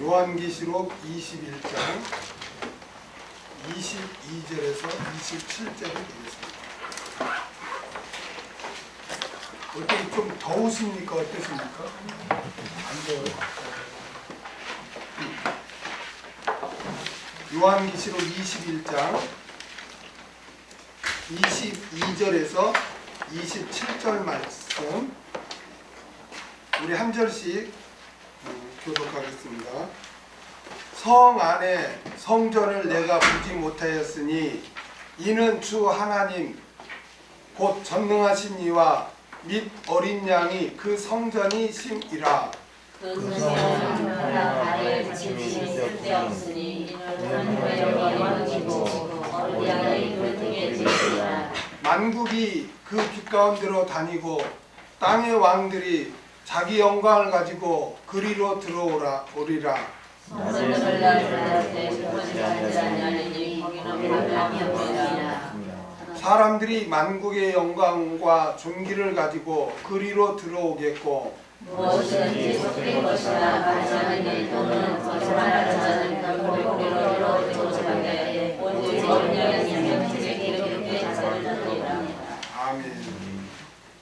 요한계시록 21장 22절에서 27절이 되겠습니다. 어떻게 좀 더우십니까? 어떠십니까? 안 더워요? 요한계시록 21장 22절에서 27절 말씀 우리 한 절씩 교독하겠습니다. 성 안에 성전을 내가 보지 못하였으니 이는 주 하나님 곧 전능하신 이와 및 어린 양이 그 성전이심이라. 그 성전은 아래 지침이 쓸데없으니 이는 하나님의 영광이고 어린 양이 그 등에 지시라. 만국이 그 빛 가운데로 다니고 땅의 왕들이 자기 영광을 가지고 그리로 들어오리라. 성전을 나를 때 그것이 하지 아니하리니 거기는 바람이 없으리라. 사람들이 만국의 영광과 존귀를 가지고 그리로 들어오겠고 무엇이든지 섞인 것이나 가짜니 또는 거짓말하는 자는 결코 거기로 들어오지 못하게 오직 언약의 생명책에 기록되게 자살하리라. 아멘.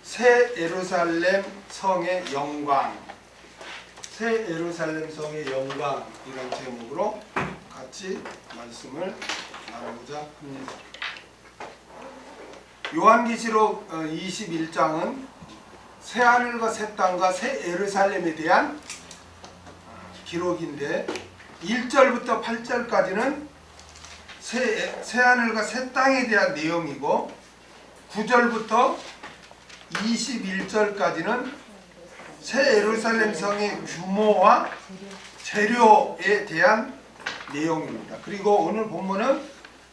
새 예루살렘 성의 영광, 새 예루살렘 성의 영광 이런 제목으로 같이 말씀을 나누고자 합니다. 요한계시록 21장은 새 하늘과 새 땅과 새 예루살렘에 대한 기록인데 1절부터 8절까지는 새 하늘과 새 땅에 대한 내용이고 9절부터 21절까지는 새 예루살렘 성의 규모와 재료에 대한 내용입니다. 그리고 오늘 본문은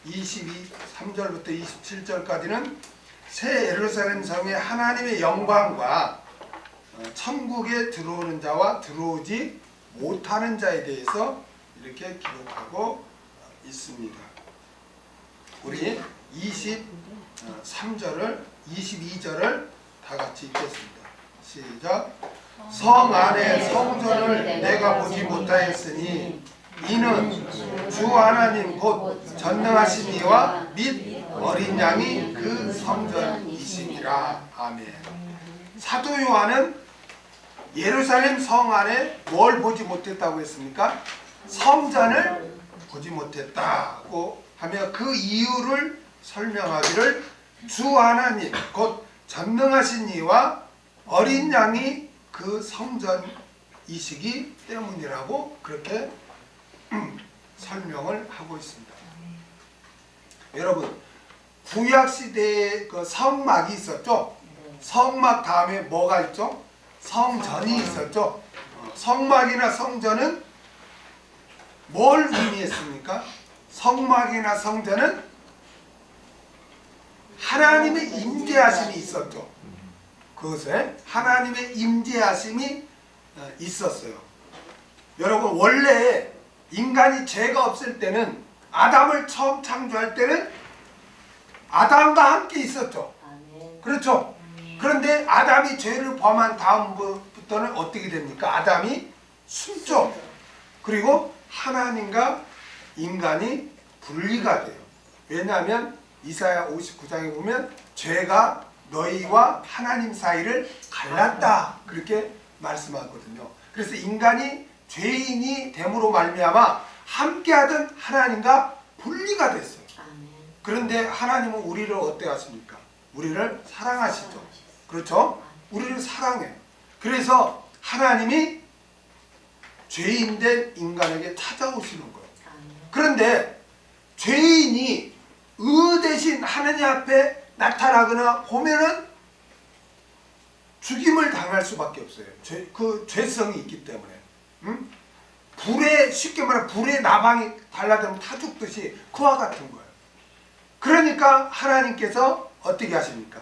23절부터 27절까지는 새 예루살렘 성의 하나님의 영광과 천국에 들어오는 자와 들어오지 못하는 자에 대해서 이렇게 기록하고 있습니다. 우리 23절을 22절을 다 같이 읽겠습니다. 시작. 성 안에 성전을 내가 보지 못하였으니 이는 주 하나님 곧 전능하신 이와 및 어린 양이 그 성전이심이라. 아멘. 사도 요한은 예루살렘 성 안에 뭘 보지 못했다고 했습니까? 성전을 보지 못했다고 하며 그 이유를 설명하기를 주 하나님 곧 전능하신 이와 어린 양이 그 성전이시기 때문이라고 그렇게 설명을 하고 있습니다. 여러분, 구약 시대에 그 성막이 있었죠. 성막 다음에 뭐가 있죠? 성전이 있었죠. 성막이나 성전은 뭘 의미했습니까? 성막이나 성전은 하나님의 임재하심이 있었죠. 그것에 하나님의 임재하심이 있었어요. 여러분, 원래 인간이 죄가 없을 때는 아담을 처음 창조할 때는 아담과 함께 있었죠. 그렇죠? 그런데 아담이 죄를 범한 다음부터는 어떻게 됩니까? 아담이 숨죠. 그리고 하나님과 인간이 분리가 돼요. 왜냐하면 이사야 59장에 보면 죄가 너희와 하나님 사이를 갈랐다 그렇게 말씀하거든요. 그래서 인간이 죄인이 됨으로 말미암아 함께하던 하나님과 분리가 됐어요. 그런데 하나님은 우리를 어떻게 하십니까? 우리를 사랑하시죠. 그렇죠? 우리를 사랑해요. 그래서 하나님이 죄인된 인간에게 찾아오시는 거예요. 그런데 죄인이 의 대신 하느님 앞에 나타나거나 보면은 죽임을 당할 수밖에 없어요. 그 죄성이 있기 때문에. 불에, 쉽게 말하면 불에 나방이 달라들면 타 죽듯이 그와 같은 거예요. 그러니까 하나님께서 어떻게 하십니까?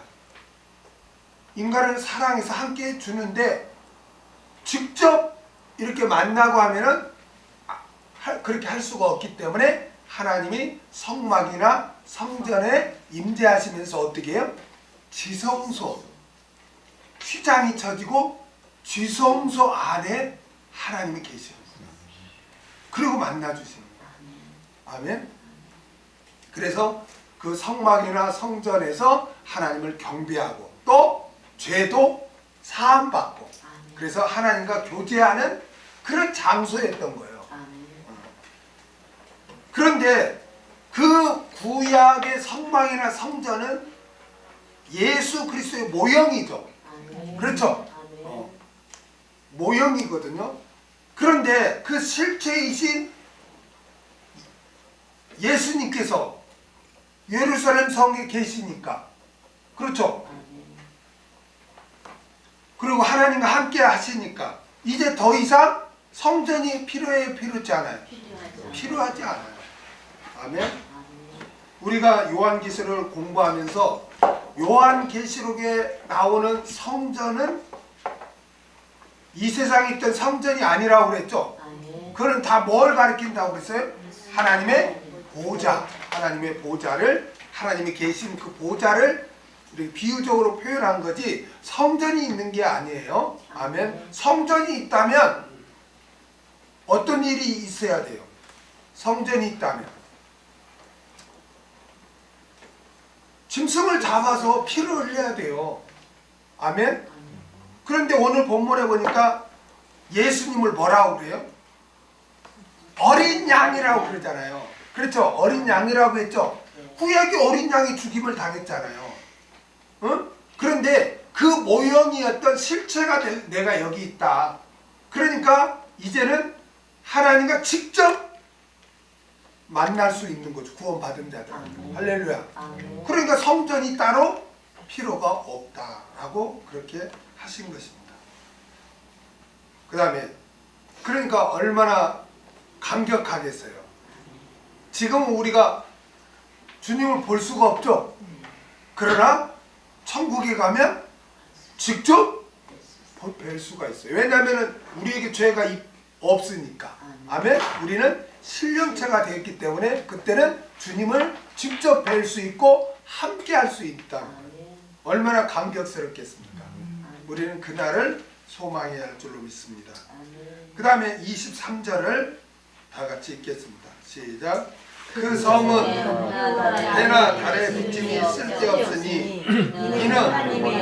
인간을 사랑해서 함께 주는데 직접 이렇게 만나고 하면은 그렇게 할 수가 없기 때문에 하나님이 성막이나 성전에 임재하시면서 어떻게 해요? 지성소, 휘장이 쳐지고 지성소 안에 하나님이 계셔요. 그리고 만나 주시는 거예요. 아멘. 그래서 그 성막이나 성전에서 하나님을 경배하고 또 죄도 사함받고 그래서 하나님과 교제하는 그런 장소였던 거예요. 그런데 그 구약의 성막이나 성전은 예수 그리스도의 모형이죠. 그렇죠? 모형이거든요. 그런데 그 실체이신 예수님께서 예루살렘 성에 계시니까 그렇죠? 그리고 하나님과 함께 하시니까 이제 더 이상 성전이 필요해요? 필요하지 않아요? 필요하지 않아요. 아멘. 우리가 요한계시록을 공부하면서 요한계시록에 나오는 성전은 이 세상에 있던 성전이 아니라고 그랬죠. 그거는 다 뭘 가리킨다고 그랬어요? 하나님의 보좌, 하나님의 보좌를, 하나님이 계신 그 보좌를 이렇게 비유적으로 표현한 거지 성전이 있는 게 아니에요. 아멘. 성전이 있다면 어떤 일이 있어야 돼요? 성전이 있다면 짐승을 잡아서 피를 흘려야 돼요. 아멘. 그런데 오늘 본문에 보니까 예수님을 뭐라고 그래요? 어린 양이라고 그러잖아요. 그렇죠? 어린 양이라고 했죠? 구약의 어린 양이 죽임을 당했잖아요. 응? 그런데 그 모형이었던 실체가 내가 여기 있다. 그러니까 이제는 하나님과 직접 만날 수 있는 거죠. 구원받은 자들. 할렐루야. 그러니까 성전이 따로 필요가 없다라고 그렇게 하신 것입니다. 그 다음에 그러니까 얼마나 감격하겠어요. 지금 우리가 주님을 볼 수가 없죠. 그러나 천국에 가면 직접 뵐 수가 있어요. 왜냐하면 우리에게 죄가 없으니까. 아멘. 우리는 신령체가 되었기 때문에 그때는 주님을 직접 뵐 수 있고 함께 할 수 있다. 얼마나 감격스럽겠습니까? 우리는 그날을 소망해야 할 줄로 믿습니다. 그 다음에 23절을 다 같이 읽겠습니다. 시작. 그 성은 해나 달의 비침이 쓸데없으니 이는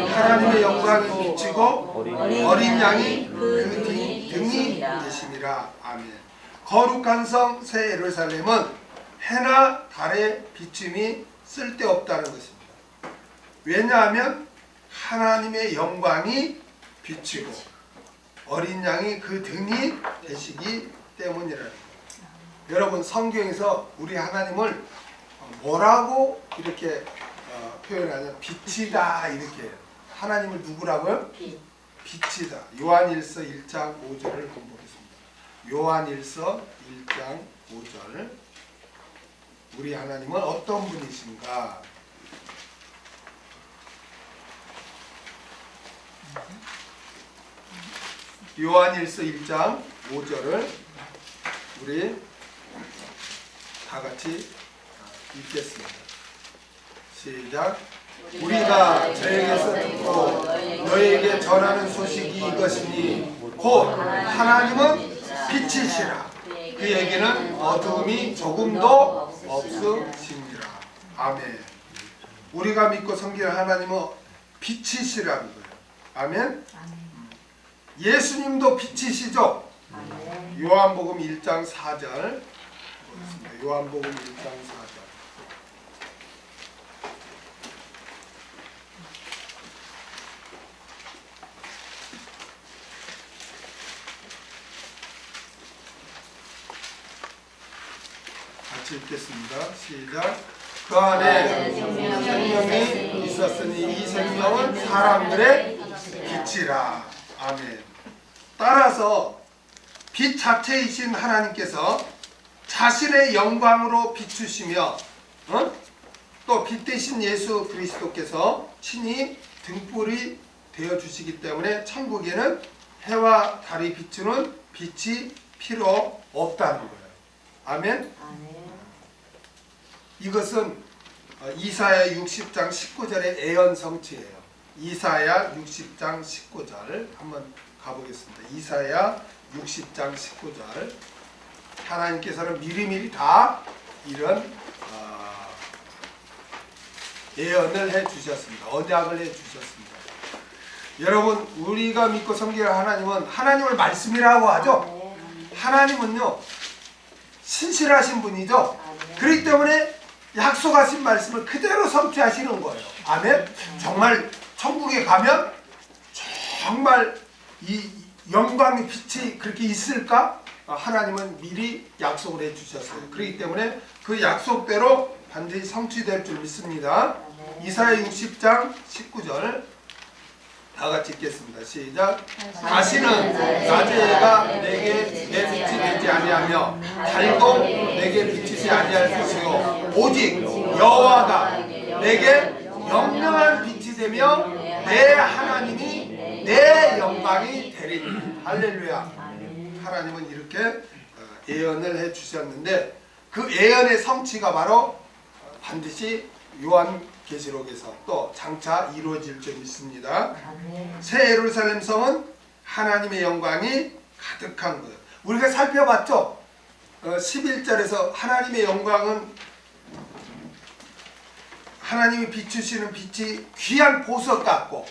하나님의 영광이 비치고 어린 양이 그 등이 되심이라. 아멘. 거룩한 성 새 예루살렘은 해나 달의 비침이 쓸데없다는 것입니다. 왜냐하면 하나님의 영광이 비치고 어린 양이 그 등이 되시기 때문이라는 거예요. 여러분 성경에서 우리 하나님을 뭐라고 이렇게 표현하냐? 빛이다 이렇게. 하나님을 누구라고요? 빛이다. 요한일서 1장 5절을 공부하겠습니다. 요한일서 1장 5절. 우리 하나님은 어떤 분이신가? 요한일서 1장 5절을 우리 다 같이 읽겠습니다. 시작. 우리가 저에게서 듣고 너에게 전하는 소식이 이것이니 곧 하나님은 빛이시라. 그에게는 어두움이 조금도 없으시니라. 아멘. 우리가 믿고 섬기는 하나님은 빛이시라는 거예요. 아멘. 예수님도 빛이시죠? 요한복음 1장 4절. 요한복음 1장 4절. 같이 읽겠습니다. 시작. 그 안에 생명이 있었으니 이 생명은 사람들의 빛이라. 아멘. 따라서 빛 자체이신 하나님께서 자신의 영광으로 비추시며 또 빛 대신 예수 그리스도께서 친히 등불이 되어주시기 때문에 천국에는 해와 달이 비추는 빛이 필요 없다는 거예요. 아멘. 이것은 이사야 60장 19절의 예언 성취예요. 이사야 60장 19절 한번 가보겠습니다. 이사야 60장 19절 하나님께서는 미리미리 다 이런 예언을 해주셨습니다. 언약을 해주셨습니다. 여러분, 우리가 믿고 섬기는 하나님은 하나님을 말씀이라고 하죠. 하나님은요 신실하신 분이죠. 그렇기 때문에 약속하신 말씀을 그대로 성취하시는 거예요. 아멘. 정말 천국에 가면 정말 이 영광의 빛이 그렇게 있을까? 하나님은 미리 약속을 해주셨어요. 그렇기 때문에 그 약속대로 반드시 성취될 줄 믿습니다. 이사야 60장 19절 다 같이 읽겠습니다. 시작. 다시는 낮의 해가 내게 내 빛이 되지 아니하며 달도 내게 비치지 아니할 것이요 오직 여호와가 내게 영영한 빛이 되며 내 하나님이 내 영광이 되리니. 할렐루야. 하나님은 이렇게 예언을 해주셨는데 그 예언의 성취가 바로 반드시 요한계시록에서 또 장차 이루어질 줄 믿습니다. 새 예루살렘 성은 하나님의 영광이 가득한 거예요. 우리가 살펴봤죠. 11절에서 하나님의 영광은 하나님이 비추시는 빛이 귀한 보석 같고,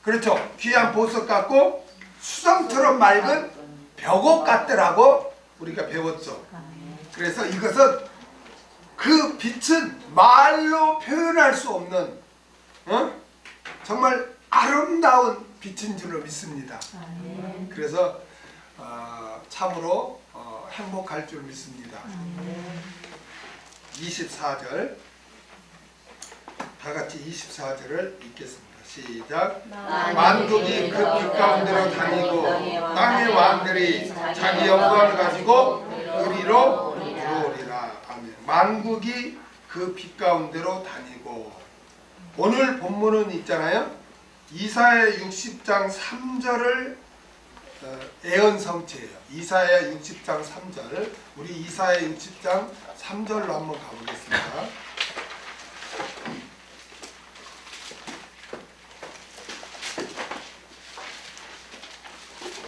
그렇죠? 귀한 보석 같고 수정처럼 맑은 벽옥 같더라고 우리가 배웠죠. 그래서 이것은 그 빛은 말로 표현할 수 없는 정말 아름다운 빛인 줄로 믿습니다. 그래서 참으로 행복할 줄 믿습니다. 24절 다 같이 24절을 읽겠습니다. 시작. 만국이 그 빛 가운데로 다니고 땅의 왕들이 자기 영광을 가지고 의리로 들어오리라. 아멘. 만국이 그 빛 가운데로 다니고. 오늘 본문은 있잖아요. 이사야 60장 3절을 예언 성취예요. 이사야 60장 3절. 우리 이사야 60장 3절로 한번 가보겠습니다.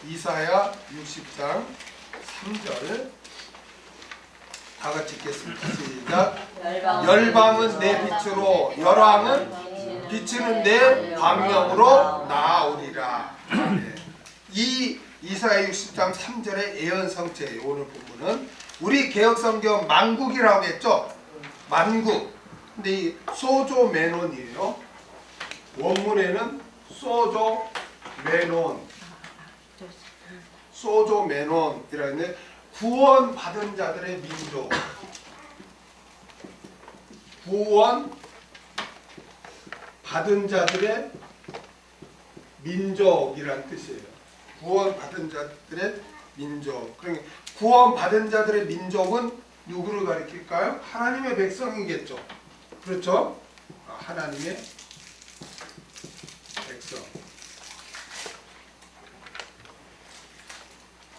이사야 60장 3절 다 같이 읽겠습니다. 시작. 열방은 내 빛으로 열왕은 비추는 내 광명으로 나아오리라. 이 이사야 60장 3절의 예언 성취예요. 오늘 본문은 우리 개혁성경 만국이라고 했죠. 만국. 근데 이 소조 메논이에요. 원문에는 소조 메논, 소조 메논이라는데 구원 받은 자들의 민족, 구원 받은 자들의 민족이란 뜻이에요. 구원 받은 자들의 민족. 그러니까 구원 받은 자들의 민족은 누구를 가리킬까요? 하나님의 백성이겠죠. 그렇죠? 하나님의 백성.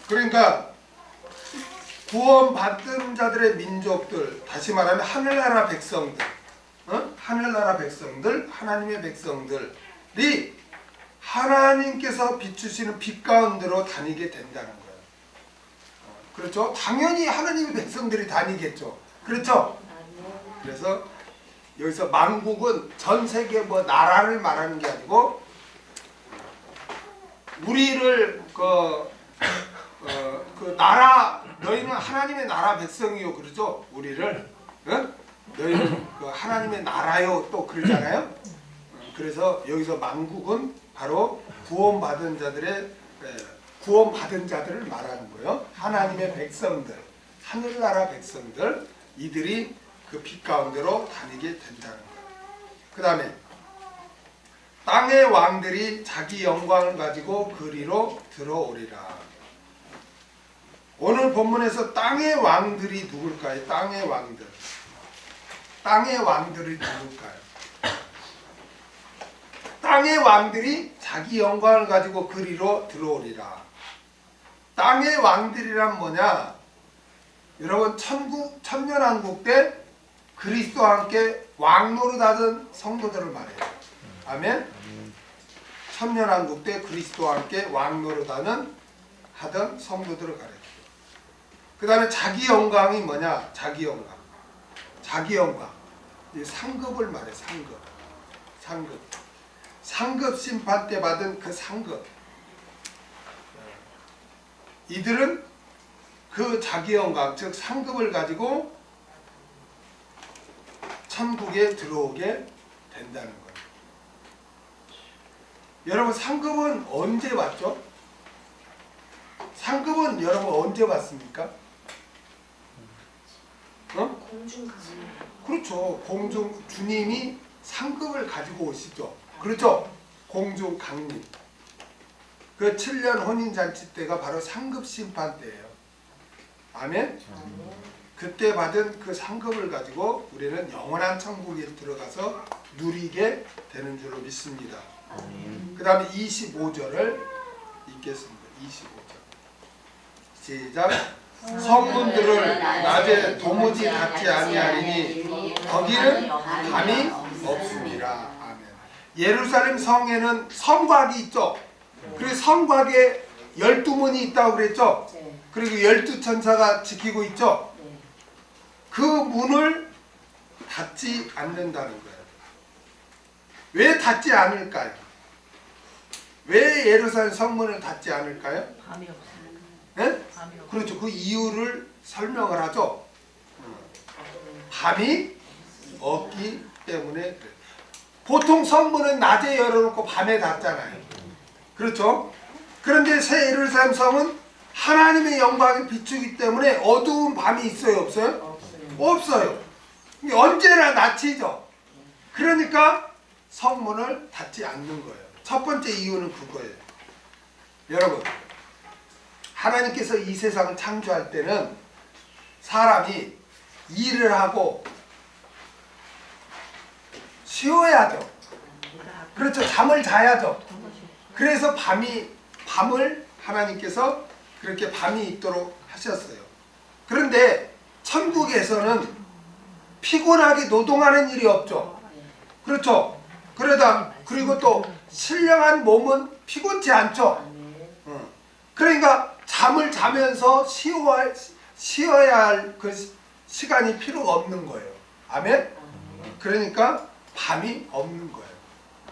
그러니까 구원받은 자들의 민족들, 다시 말하면 하늘나라 백성들, 하늘나라 백성들, 하나님의 백성들이 하나님께서 비추시는 빛 가운데로 다니게 된다는 거예요. 그렇죠? 당연히 하나님의 백성들이 다니겠죠. 그렇죠? 그래서 여기서 만국은 전 세계 뭐 나라를 말하는 게 아니고 우리를 그 나라, 너희는 하나님의 나라 백성이요, 그러죠? 우리를, 너희는 그 하나님의 나라요, 또 그러잖아요. 그래서 여기서 만국은 바로 구원받은 자들의 구원받은 자들을 말하는 거예요. 하나님의 백성들, 하늘나라 백성들, 이들이 그 빛 가운데로 다니게 된다는 거예요. 그 다음에 땅의 왕들이 자기 영광을 가지고 그리로 들어오리라. 오늘 본문에서 땅의 왕들이 누굴까요? 땅의 왕들. 땅의 왕들이 누굴까요? 땅의 왕들이 자기 영광을 가지고 그리로 들어오리라. 땅의 왕들이란 뭐냐? 여러분, 천년왕국 때 그리스도와 함께 왕노릇하던 성도들을 말해요. 아멘? 천년왕국 때 그리스도와 함께 왕노릇하던 성도들을 가르쳐요. 그 다음에 자기 영광이 뭐냐? 자기 영광. 자기 영광. 이 상급을 말해. 상급. 상급. 상급 심판 때 받은 그 상급. 이들은 그 자기 영광, 즉 상급을 가지고 천국에 들어오게 된다는 거예요. 여러분 상급은 언제 받죠? 상급은 여러분 언제 받습니까? 공중 가면 그렇죠. 공중 주님이 상급을 가지고 오시죠. 그렇죠. 공중 강림. 그 7년 혼인잔치 때가 바로 상급 심판 때예요. 아멘. 그때 받은 그 상급을 가지고 우리는 영원한 천국에 들어가서 누리게 되는 줄로 믿습니다. 그 다음에 25절을 읽겠습니다. 25절 시작. 성문들을 낮에 도무지 닫지 아니하리니 거기는 밤이 없습니다. 아멘. 예루살렘 성에는 성곽이 있죠. 그리고 성곽에 12문이 있다고 그랬죠. 그리고 12천사가 지키고 있죠. 그 문을 닫지 않는다는 거예요. 왜 닫지 않을까요? 왜 예루살렘 성문을 닫지 않을까요? 밤이 없으니까. 네? 밤이 없. 그렇죠. 그 이유를 설명을 하죠. 밤이 없기 때문에 그래요. 보통 성문은 낮에 열어놓고 밤에 닫잖아요. 그렇죠? 그런데 새 예루살렘 성은 하나님의 영광이 비추기 때문에 어두운 밤이 있어요? 없어요? 없어요. 언제나 낮이죠. 그러니까 성문을 닫지 않는 거예요. 첫 번째 이유는 그거예요. 여러분, 하나님께서 이 세상을 창조할 때는 사람이 일을 하고 쉬어야죠. 그렇죠. 잠을 자야죠. 그래서 밤을 하나님께서 그렇게 밤이 있도록 하셨어요. 그런데 천국에서는 피곤하게 노동하는 일이 없죠. 그렇죠. 그리고 또 신령한 몸은 피곤치 않죠. 그러니까 잠을 자면서 쉬어야 할 그 시간이 필요가 없는 거예요. 아멘? 그러니까 밤이 없는 거예요.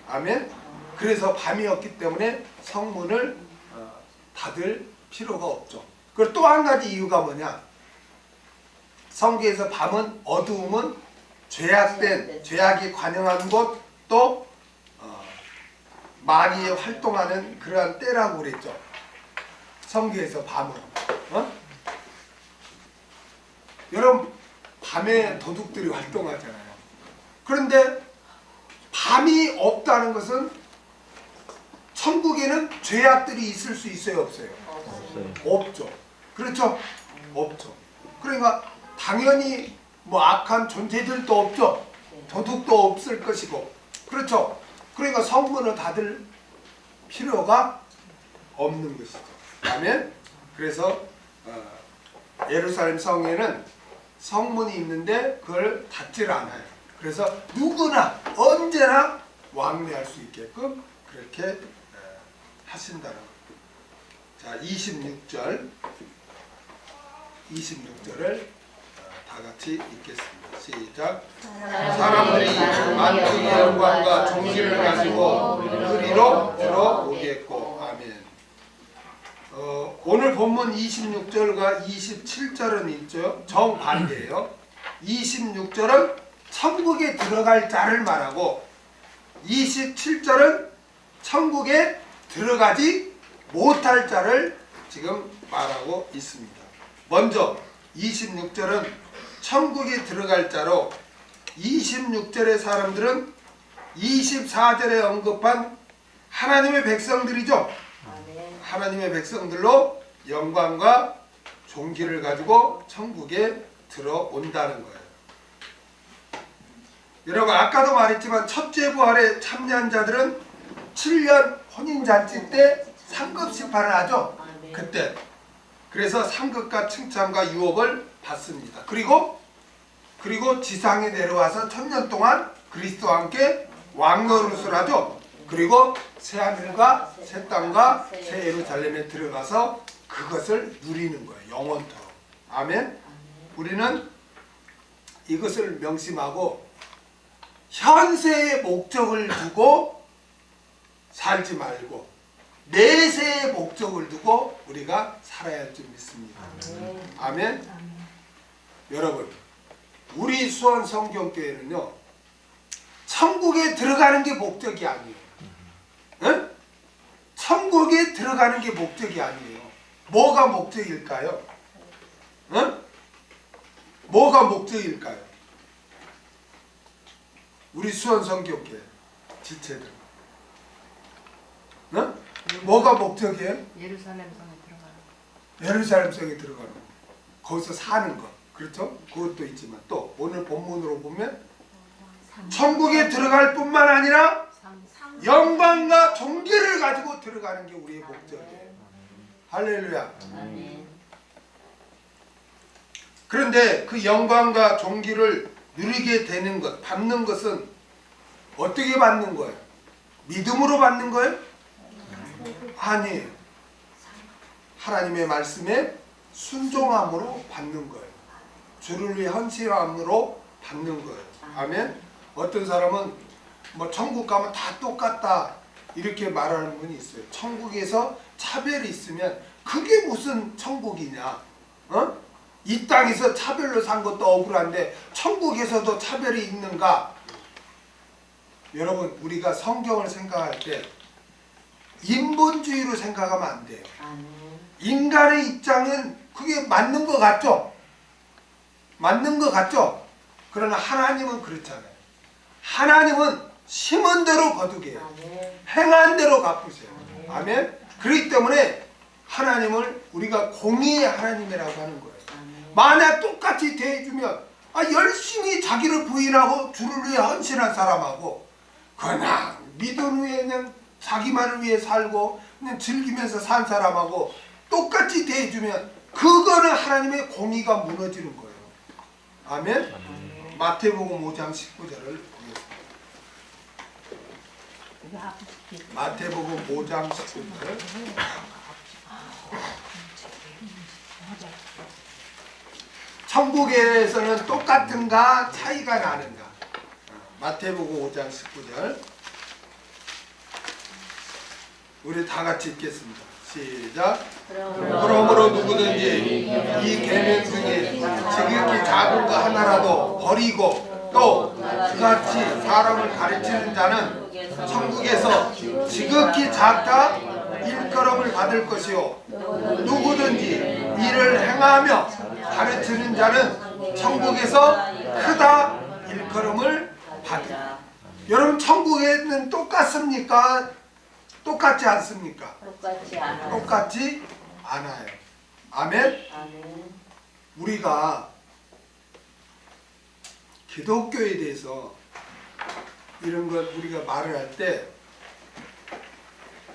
아멘? 그래서 밤이 없기 때문에 성문을 닫을 필요가 없죠. 그리고 또 한 가지 이유가 뭐냐? 성경에서 밤은 어두움은 죄악이 관영한 곳, 또 마귀의 활동하는 그러한 때라고 그랬죠. 성경에서 밤은 여러분 밤에 도둑들이 활동하잖아요. 그런데 밤이 없다는 것은 천국에는 죄악들이 있을 수 있어요? 없어요? 없죠. 그렇죠? 없죠. 그러니까 당연히 뭐 악한 존재들도 없죠. 도둑도 없을 것이고. 그렇죠? 그러니까 성문을 닫을 필요가 없는 것이죠. 아멘? 그래서 예루살렘 성에는 성문이 있는데 그걸 닫질 않아요. 그래서 누구나 언제나 왕래할 수 있게끔 그렇게 하신다는 겁니다. 자, 26절을 다 같이 읽겠습니다. 시작. 사람들이 만국의 영광과 존귀를 가지고 그리로 들어오겠고. 아멘. 오늘 본문 26절과 27절은 있죠. 정반대예요. 26절은 천국에 들어갈 자를 말하고 27절은 천국에 들어가지 못할 자를 지금 말하고 있습니다. 먼저 26절은 천국에 들어갈 자로 26절의 사람들은 24절에 언급한 하나님의 백성들이죠. 하나님의 백성들로 영광과 존귀를 가지고 천국에 들어온다는 거예요. 여러분 아까도 말했지만 첫째 부활에 참여한 자들은 7년 혼인잔치 때 상급 심판을 하죠. 그때. 그래서 상급과 칭찬과 유업을 받습니다. 그리고 지상에 내려와서 1000년 동안 그리스도와 함께 왕노릇을 하죠. 그리고 새하늘과 새 땅과 새 예루살렘에 들어가서 그것을 누리는 거예요. 영원토록. 아멘. 우리는 이것을 명심하고 현세의 목적을 두고 살지 말고 내세의 목적을 두고 우리가 살아야 할 줄 믿습니다. 아멘. 여러분, 우리 수원 성경교회는요, 천국에 들어가는 게 목적이 아니에요. 응? 천국에 들어가는 게 목적이 아니에요. 뭐가 목적일까요? 응? 뭐가 목적일까요? 우리 수원 성경교회 지체들, 응? 뭐가 목적이에요? 예루살렘 성에 들어가는 예루살렘 성에 들어가는 거, 거기서 사는 거, 그렇죠? 그것도 있지만 또 오늘 본문으로 보면 천국에 들어갈 뿐만 아니라 영광과 존귀를 가지고 들어가는 게 우리의 목적이에요. 할렐루야. 아멘. 그런데 그 영광과 존귀를 누리게 되는 것, 받는 것은 어떻게 받는 거예요? 믿음으로 받는 거예요? 아니에요. 하나님의 말씀에 순종함으로 받는 거예요. 주를 위해 헌신함으로 받는 거예요. 아멘. 어떤 사람은 뭐 천국 가면 다 똑같다 이렇게 말하는 분이 있어요. 천국에서 차별이 있으면 그게 무슨 천국이냐? 어? 이 땅에서 차별로 산 것도 억울한데 천국에서도 차별이 있는가? 여러분, 우리가 성경을 생각할 때 인본주의로 생각하면 안 돼요. 아멘. 인간의 입장은 그게 맞는 것 같죠? 맞는 것 같죠? 그러나 하나님은 그렇잖아요. 하나님은 심은 대로 거두게요. 아멘. 행한 대로 갚으세요. 아멘. 그렇기 때문에 하나님을 우리가 공의의 하나님이라고 하는 거예요. 아멘. 만약 똑같이 대해주면 열심히 자기를 부인하고 주를 위해 헌신한 사람하고 그냥 믿음 위에 그냥 자기만을 위해 살고 그냥 즐기면서 산 사람하고 똑같이 대해주면 그거는 하나님의 공의가 무너지는 거예요. 아멘. 마태복음 5장 19절을 보겠습니다. 마태복음 5장 19절. 천국에서는 똑같은가 차이가 나는가? 마태복음 5장 19절. 우리 다 같이 읽겠습니다. 시작. 그러므로 누구든지 이 계명 중에 지극히 작은 거 하나라도 버리고 또 그같이 사람을 가르치는 자는 천국에서 지극히 작다 일컬음을 받을 것이요 누구든지 이를 행하며 가르치는 자는 천국에서 크다 일컬음을 받으라. 여러분, 천국에는 똑같습니까? 똑같지 않습니까? 똑같지 않아요. 똑같지 않아요. 아멘. 아멘. 우리가 기독교에 대해서 이런 것 우리가 말을 할 때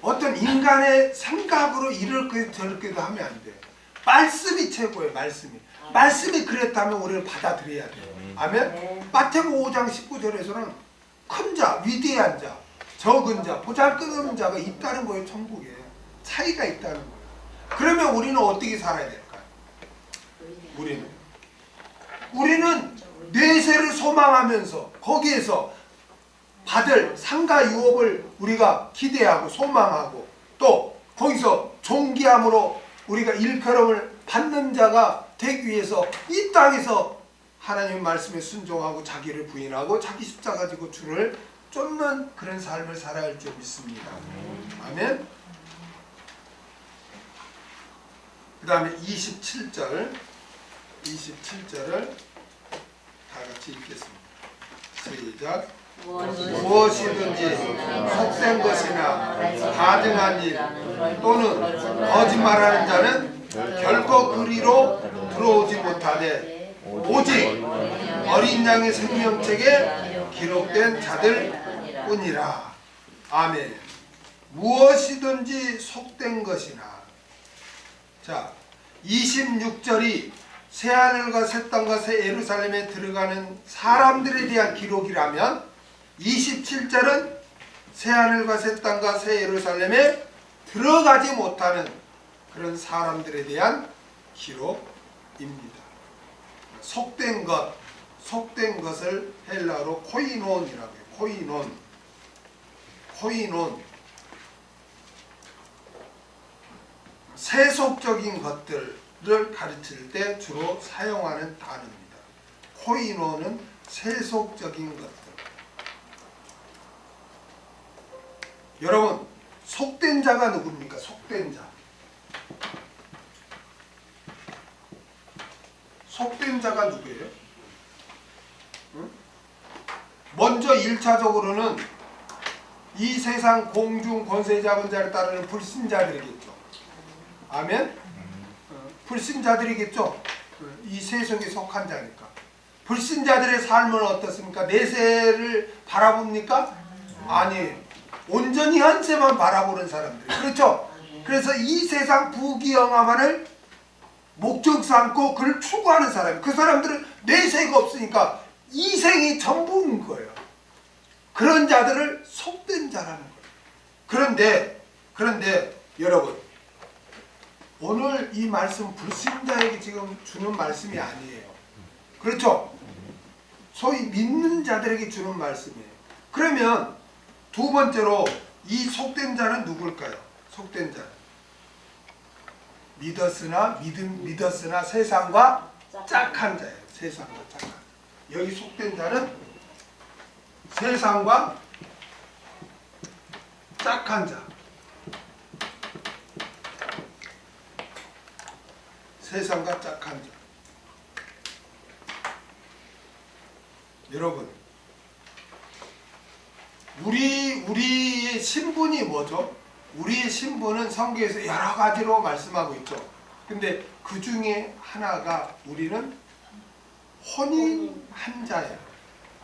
어떤 인간의 생각으로 이렇게 저렇게도 하면 안 돼요. 말씀이 최고예요. 말씀이 그랬다면 우리는 받아들여야 돼요. 아멘. 마태복음 5장 19절에서는 큰 자, 위대한 자, 적은 자, 보잘것없는 자가 있다는 거예요. 천국에 차이가 있다는 거예요. 그러면 우리는 어떻게 살아야 될까요? 우리는 내세를 소망하면서 거기에서 받을 상가 유업을 우리가 기대하고 소망하고 또 거기서 존귀함으로 우리가 일컬음을 받는 자가 되기 위해서 이 땅에서 하나님 말씀에 순종하고 자기를 부인하고 자기 십자가 지고 주를 쫓는 그런 삶을 살아야 할 줄 믿습니다. 아멘. 그 다음에 27절을 다 같이 읽겠습니다. 시작. 무엇이든지 속된 것이나 가증한 일 또는 거짓말하는 자는 결코 그리로 들어오지 못하되 오직 어린 양의 생명책에 기록된 자들 뿐이라. 아멘. 무엇이든지 속된 것이나. 자, 26절이 새하늘과 새 땅과 새 예루살렘에 들어가는 사람들에 대한 기록이라면 27절은 새하늘과 새 땅과 새 예루살렘에 들어가지 못하는 그런 사람들에 대한 기록, 속된 것, 속된 것을 헬라어로 코이논이라고 해요. 코이논. 코이논. 세속적인 것들을 가르칠 때 주로 사용하는 단어입니다. 코이논은 세속적인 것들. 여러분, 속된 자가 누굽니까? 속된 자. 속된 자가 누구예요? 응? 먼저 1차적으로는 이 세상 공중 권세 잡은 자를 따르는 불신자들이겠죠. 아멘? 불신자들이겠죠. 이 세속에 속한 자니까. 불신자들의 삶은 어떻습니까? 내세를 바라봅니까? 아니에요. 온전히 현세만 바라보는 사람들. 그렇죠? 그래서 이 세상 부귀영화만을 목적 삼고 그를 추구하는 사람. 그 사람들은 내세가 없으니까 이생이 전부인 거예요. 그런 자들을 속된 자라는 거예요. 그런데 여러분, 오늘 이 말씀 불신자에게 지금 주는 말씀이 아니에요. 그렇죠? 소위 믿는 자들에게 주는 말씀이에요. 그러면 두 번째로 이 속된 자는 누굴까요? 속된 자. 믿었으나 세상과 짝한 자예요. 세상과 짝한. 여기 속된 자는 세상과 짝한 자. 세상과 짝한 자. 여러분, 우리의 신분이 뭐죠? 우리의 신분은 성경에서 여러 가지로 말씀하고 있죠. 근데 그 중에 하나가 우리는 혼인한 자예요.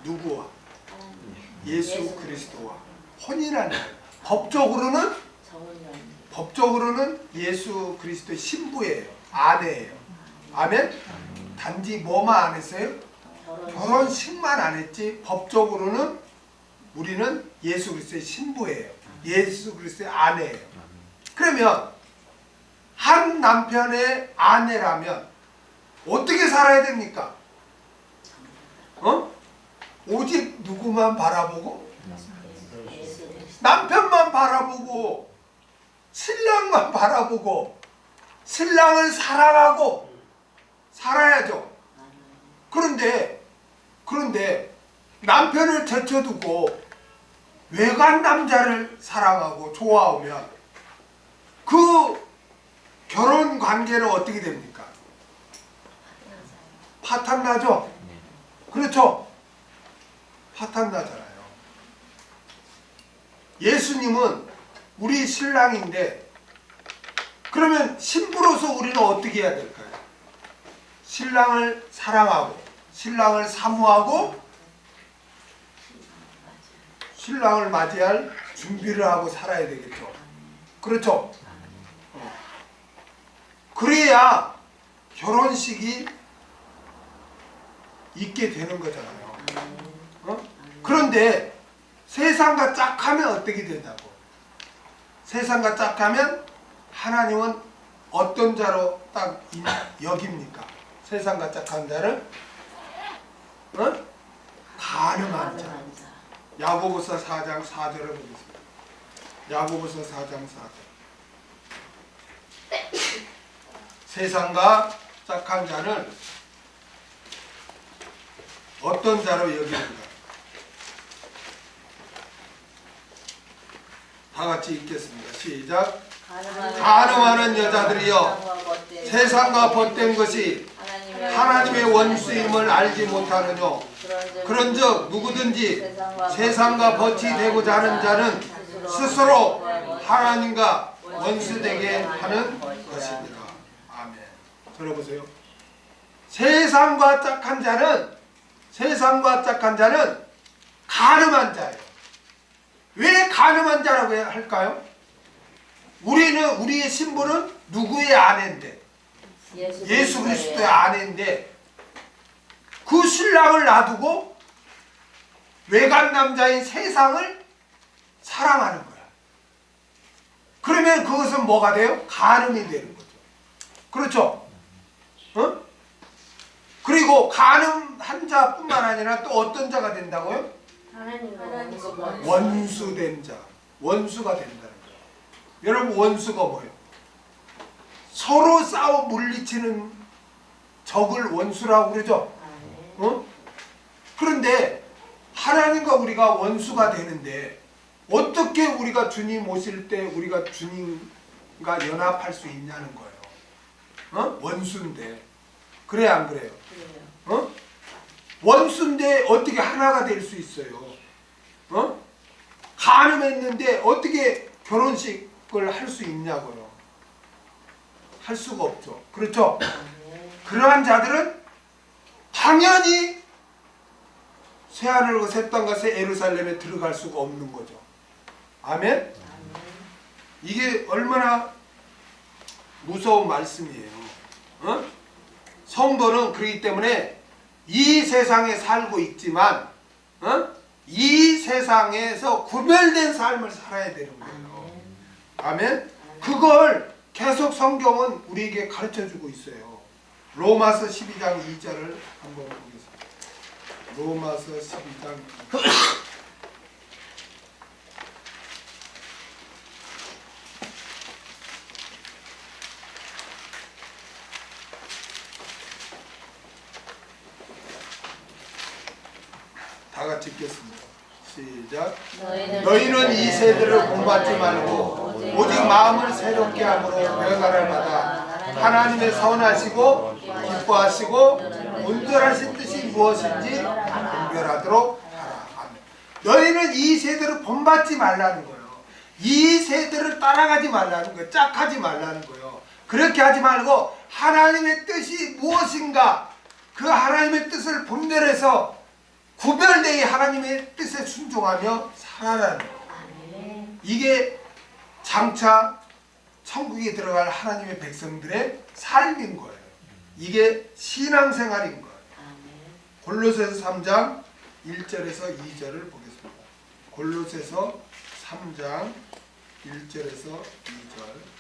누구와? 예수 그리스도와 혼인한 자예요. 법적으로는 예수 그리스도의 신부예요. 아내예요. 아멘? 단지 뭐만 안 했어요? 결혼식만 안 했지 법적으로는 우리는 예수 그리스도의 신부예요. 예수 그리스도의 아내예요. 그러면 한 남편의 아내라면 어떻게 살아야 됩니까? 오직 누구만 바라보고? 남편만 바라보고 신랑만 바라보고 신랑을 사랑하고 살아야죠. 그런데 남편을 제쳐두고 외간 남자를 사랑하고 좋아하면 그 결혼 관계는 어떻게 됩니까? 파탄나죠? 그렇죠? 파탄나잖아요. 예수님은 우리 신랑인데 그러면 신부로서 우리는 어떻게 해야 될까요? 신랑을 사랑하고 신랑을 사모하고 신랑을 맞이할 준비를 하고 살아야 되겠죠. 그렇죠? 그래야 결혼식이 있게 되는 거잖아요. 그런데 세상과 짝하면 어떻게 되냐고. 세상과 짝하면 하나님은 어떤 자로 딱 여깁니까? 세상과 짝한 자를 가늠한 자. 야고보서 4장 4절을 보겠습니다. 야고보서 4장 4절. 세상과 짝한 자는 어떤 자로 여깁니까? 다 같이 읽겠습니다. 시작. 가늠하는 여자들이여 세상과 벗된 것이 하나님의 원수임을 알지 못하느뇨. 그런즉 누구든지 세상과 벗이 되고자 하는 자는 스스로 하나님과 원수되게 하는 것입니다. 아멘. 들어보세요. 세상과 짝한 자는 가늠한 자예요. 왜 가늠한 자라고 할까요? 우리의 신부는 누구의 아내인데? 예수 그리스도의 아내인데 그 신랑을 놔두고 외간 남자인 세상을 사랑하는 거야. 그러면 그것은 뭐가 돼요? 간음이 되는 거죠. 그렇죠? 간음한 자뿐만 아니라 또 어떤 자가 된다고요? 하나님과 원수된 자, 원수가 된다는 거예요. 여러분 원수가 뭐예요? 서로 싸워 물리치는 적을 원수라고 그러죠. 어? 그런데 하나님과 우리가 원수가 되는데 어떻게 우리가 주님 오실 때 우리가 주님과 연합할 수 있냐는 거예요. 어? 원수인데. 그래 안 그래요? 어? 원수인데 어떻게 하나가 될 수 있어요? 어? 간음했는데 어떻게 결혼식을 할 수 있냐고요? 할 수가 없죠. 그렇죠? 그러한 자들은 당연히 새하늘과 새 땅과 새 예루살렘에 들어갈 수가 없는 거죠. 아멘? 이게 얼마나 무서운 말씀이에요. 어? 성도는 그렇기 때문에 이 세상에 살고 있지만 이 세상에서 구별된 삶을 살아야 되는 거예요. 아멘? 그걸 계속 성경은 우리에게 가르쳐주고 있어요. 로마서 12장 2절을 한번 보겠습니다. 로마서 12장 2절. 다 같이 읽겠습니다. 시작. 너희는 이 세대를 본받지 말고 오직 마음을 새롭게 함으로 변화를 받아 하나님의 선하시고 기뻐하시고 온전하신 뜻이 무엇인지 분별하도록 하라. 아멘. 너희는 이 세대를 본받지 말라는 거예요. 이 세대를 따라가지 말라는 거예요. 짝하지 말라는 거예요. 그렇게 하지 말고 하나님의 뜻이 무엇인가 그 하나님의 뜻을 분별해서 구별되이 하나님의 뜻에 순종하며 살아라는 거예요. 이게 장차 천국에 들어갈 하나님의 백성들의 삶인 거예요. 이게 신앙생활인 거예요. 골로새서 3장 1절에서 2절을 보겠습니다. 골로새서 3장 1절에서 2절.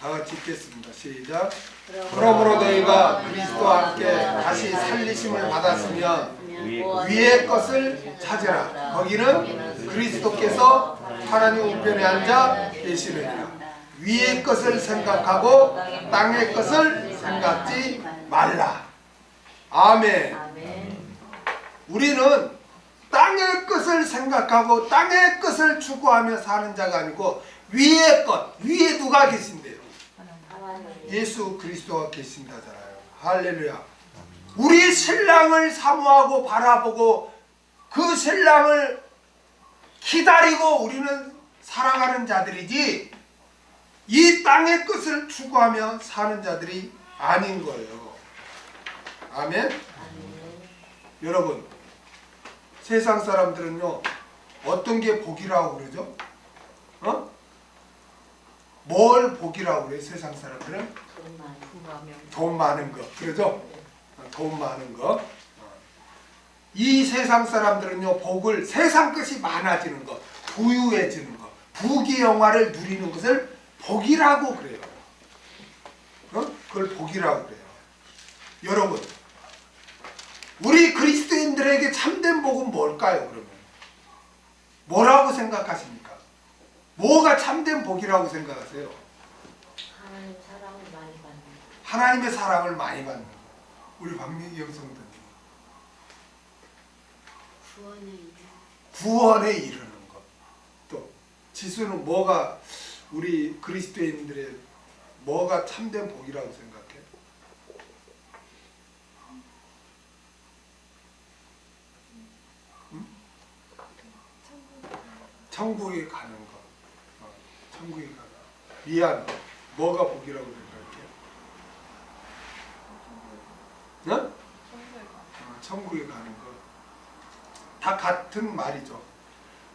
다 같이 읽겠습니다. 시작. 그러므로 너희가 그리스도와 함께 다시 살리심을 받았으면 위의 것을 찾으라. 거기는 그리스도께서 하나님 우편에 앉아 계시느니라. 위의 것을 생각하고 땅의 것을 생각지 말라. 아멘. 우리는 땅의 것을 생각하고 땅의 것을 추구하며 사는 자가 아니고 위의 것, 위에 누가 계신대요? 예수 그리스도가 계신다잖아요. 할렐루야. 우리 신랑을 사모하고 바라보고 그 신랑을 기다리고 우리는 살아가는 자들이지 이 땅의 것을 추구하며 사는 자들이 아닌 거예요. 아멘? 여러분, 세상 사람들은요 어떤 게 복이라고 그러죠? 뭘 복이라고 그래요? 세상 사람들은? 돈 많은 거. 그러죠? 돈 많은 거. 이 세상 사람들은요 복을 세상 것이 많아지는 거, 부유해지는 거, 부귀영화를 누리는 것을 복이라고 그래요. 그걸 복이라고 그래요. 여러분, 우리 그리스도인들에게 참된 복은 뭘까요? 그러면 뭐라고 생각하십니까? 뭐가 참된 복이라고 생각하세요? 하나님 사랑을 많이 받는 하나님의 사랑을 많이 받는 거. 우리 박민경 성도님 구원에 이르는 것. 또 지수는 뭐가 우리 그리스도인들의 뭐가 참된 복이라고 생각해? 응? 천국에 가는 것. 천국에 가는 것. 미안. 뭐가 복이라고 생각해? 응? 천국에 가는 것. 다 같은 말이죠.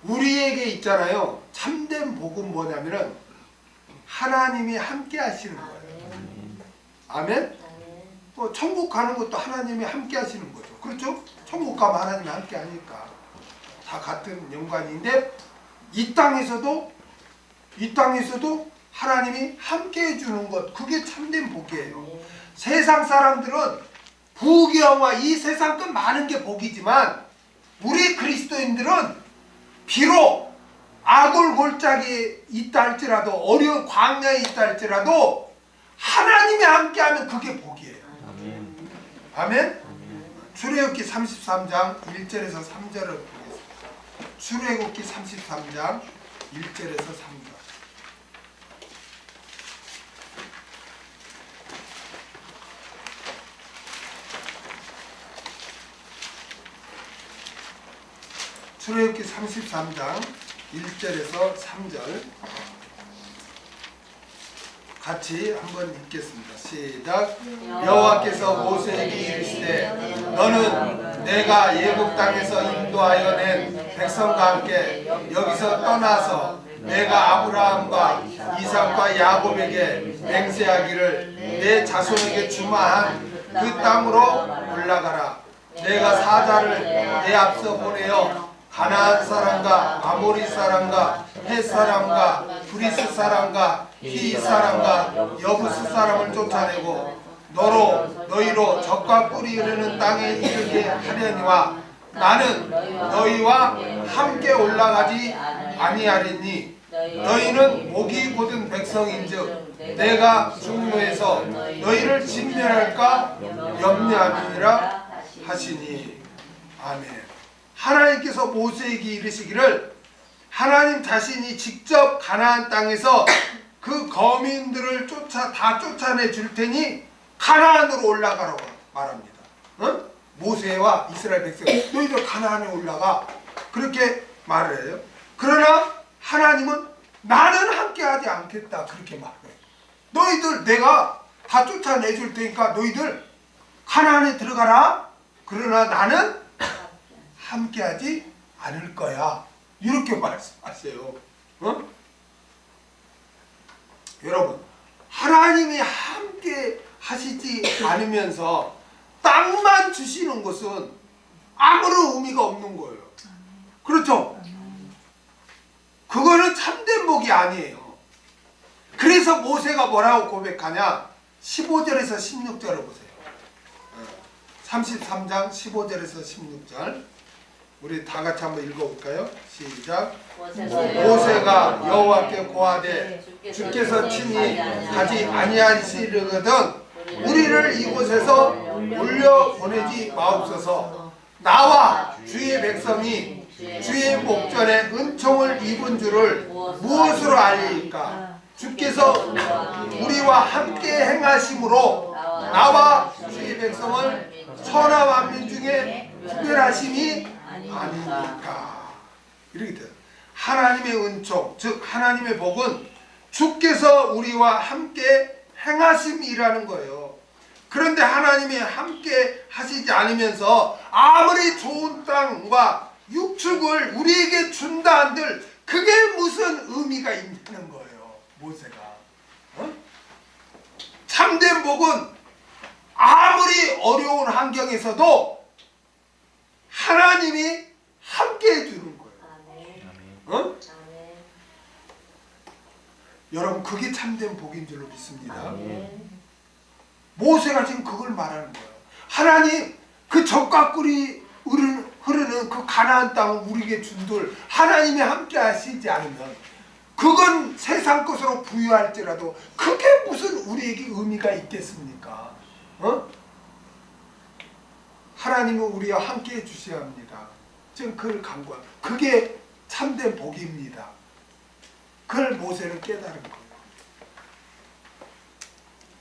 우리에게 있잖아요. 참된 복은 뭐냐면은 하나님이 함께 하시는 거예요. 아멘? 천국 가는 것도 하나님이 함께 하시는 거죠. 그렇죠? 천국 가면 하나님이 함께 하니까 다 같은 연관인데 이 땅에서도 하나님이 함께 해주는 것, 그게 참된 복이에요. 세상 사람들은 부귀영화 이 세상 끝 많은 게 복이지만 우리 그리스도인들은 비록 아골 골짜기에 있다 할지라도 어려운 광야에 있다 할지라도 하나님이 함께하면 그게 복이에요. 아멘? 출애굽기 33장 1절에서 3절을 보겠습니다. 출애굽기 33장 1절에서 3절. 출애굽기 33장 1절에서 3절 같이 한번 읽겠습니다. 시작. 여호와께서 모세에게 이르시되 너는 내가 애굽 땅에서 인도하여 낸 백성과 함께 여기서 떠나서 내가 아브라함과 이삭과 야곱에게 맹세하기를 내 자손에게 주마한 그 땅으로 올라가라. 내가 사자를 내 앞서 보내어 가나안 사람과 아모리 사람과 헷 사람과 브리스 사람과 히 사람과 여부스 사람을 쫓아내고 너희로 젖과 꿀이 흐르는 땅에 이르게 하려니와 나는 너희와 함께 올라가지 아니하리니 너희는 목이 곧은 백성인즉 내가 중노에서 너희를 진멸할까 염려함이니라 하시니. 아멘. 하나님께서 모세에게 이르시기를 하나님 자신이 직접 가나안 땅에서 그 거민들을 다 쫓아내 줄 테니 가나안으로 올라가라고 말합니다. 모세와 이스라엘 백성 너희들 가나안에 올라가 그렇게 말을 해요. 그러나 하나님은 나는 함께하지 않겠다 그렇게 말해요. 너희들 내가 다 쫓아내 줄 테니까 너희들 가나안에 들어가라. 그러나 나는 함께하지 않을 거야. 이렇게 말씀하세요. 여러분, 하나님이 함께 하시지 않으면서 땅만 주시는 것은 아무런 의미가 없는 거예요. 그렇죠? 그거는 참된 복이 아니에요. 그래서 모세가 뭐라고 고백하냐? 15절에서 16절을 보세요. 33장 15절에서 16절 우리 다 같이 한번 읽어볼까요? 시작. 모세가 여호와께 고하되 주께서 친히 가지 아니하시려거든 우리를 이곳에서 올려보내지 마옵소서. 나와 주의 백성이 주의 목전에 은총을 입은 줄을 무엇으로 알리까? 주께서 우리와 함께 행하심으로 나와 주의 백성을 천하 만민 중에 구별하심이 아니니까. 이렇게 돼요. 하나님의 은총, 즉 하나님의 복은 주께서 우리와 함께 행하심이라는 거예요. 그런데 하나님이 함께 하시지 않으면서 아무리 좋은 땅과 육축을 우리에게 준다 한들 그게 무슨 의미가 있는 거예요. 모세가 참된 복은 아무리 어려운 환경에서도 하나님이 함께 해주는 거예요. 여러분 그게 참된 복인 줄로 믿습니다. 모세가 지금 그걸 말하는 거예요. 하나님 그 젖과 꿀이 흐르는 그 가나안 땅을 우리에게 준들 하나님이 함께 하시지 않으면 그건 세상 것으로 부유할지라도 그게 무슨 우리에게 의미가 있겠습니까? 하나님은 우리와 함께 해주셔야 합니다. 지금 그걸 간구한 그게 참된 복입니다. 그걸 모세는 깨달은 거예요.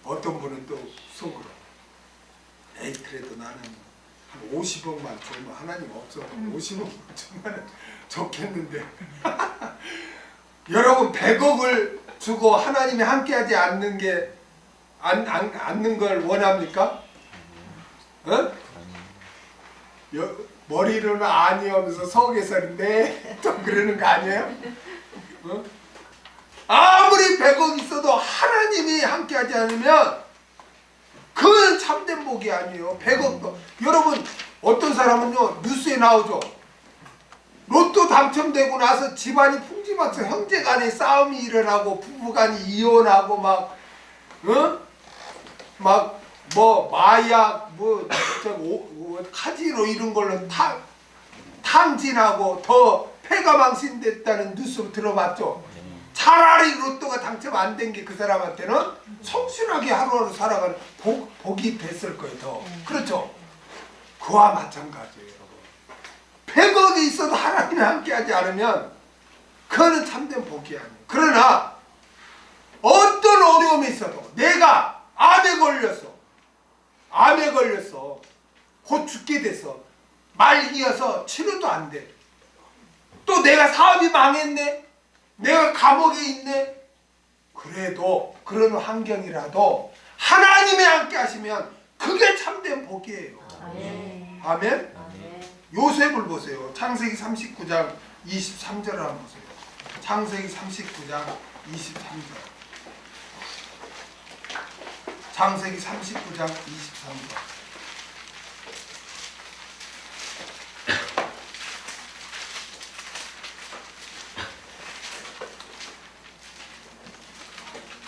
어떤 분은 또 속으로 에이 그래도 나는 한 50억만 주면 하나님 없어도 50억만 주면 좋겠는데 여러분 100억을 주고 하나님이 함께하지 않는 게 않는 걸 원합니까? 머리로는 아니 하면서 속에서는 또 그러는 거 아니에요? 아무리 100억 있어도 하나님이 함께하지 않으면 그건 참된 복이 아니에요. 100억도. 여러분 어떤 사람은요 뉴스에 나오죠. 로또 당첨되고 나서 집안이 풍지박산, 형제간에 싸움이 일어나고 부부간이 이혼하고 막 뭐 마약 카지노 이런 걸로 탕진하고 더 폐가 망신됐다는 뉴스 들어봤죠. 차라리 로또가 당첨 안 된 게 그 사람한테는 성실하게 하루하루 살아가는 복이 됐을 거예요. 더. 그렇죠. 그와 마찬가지예요. 100억이 있어도 하나님이 함께하지 않으면 그거는 참된 복이 아니에요. 그러나 어떤 어려움이 있어도 내가 암에 걸렸어. 곧 죽게 됐어. 말기여서 치료도 안 돼. 또 내가 사업이 망했네. 내가 감옥에 있네. 그래도 그런 환경이라도 하나님이 함께 하시면 그게 참된 복이에요. 아멘. 아멘. 아멘. 요셉을 보세요. 창세기 39장 23절을 한번 보세요. 창세기 39장 23절. 창세기 39장 23절.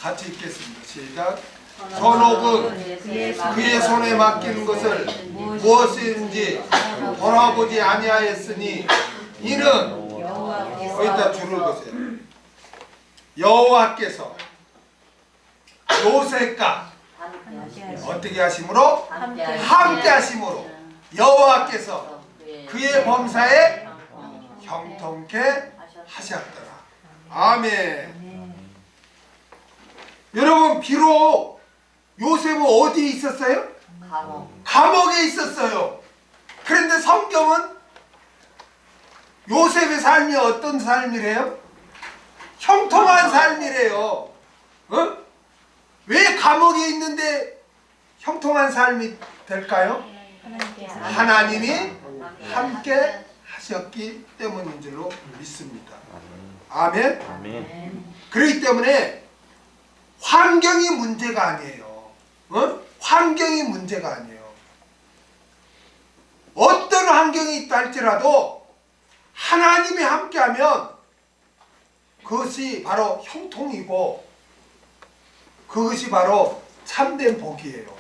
같이 읽겠습니다. 시작. 선옥은 그의 손에 맡긴 것을 무엇인지 돌아보지 아니하였으니 이는 거기다 줄을 보세요. 여호와께서 요셉과 어떻게 하심으로? 함께 하심으로 여호와께서 그의 범사에 형통케 하셨더라. 아멘. 여러분 비록 요셉은 어디에 있었어요? 감옥에 있었어요. 그런데 성경은 요셉의 삶이 어떤 삶이래요? 형통한 삶이래요. 왜 감옥에 있는데 형통한 삶이 될까요? 하나님이 함께 하셨기 때문인 줄로 믿습니다. 아멘. 아멘. 그렇기 때문에 환경이 문제가 아니에요. 환경이 문제가 아니에요. 어떤 환경이 있다 할지라도 하나님이 함께하면 그것이 바로 형통이고 그것이 바로 참된 복이에요.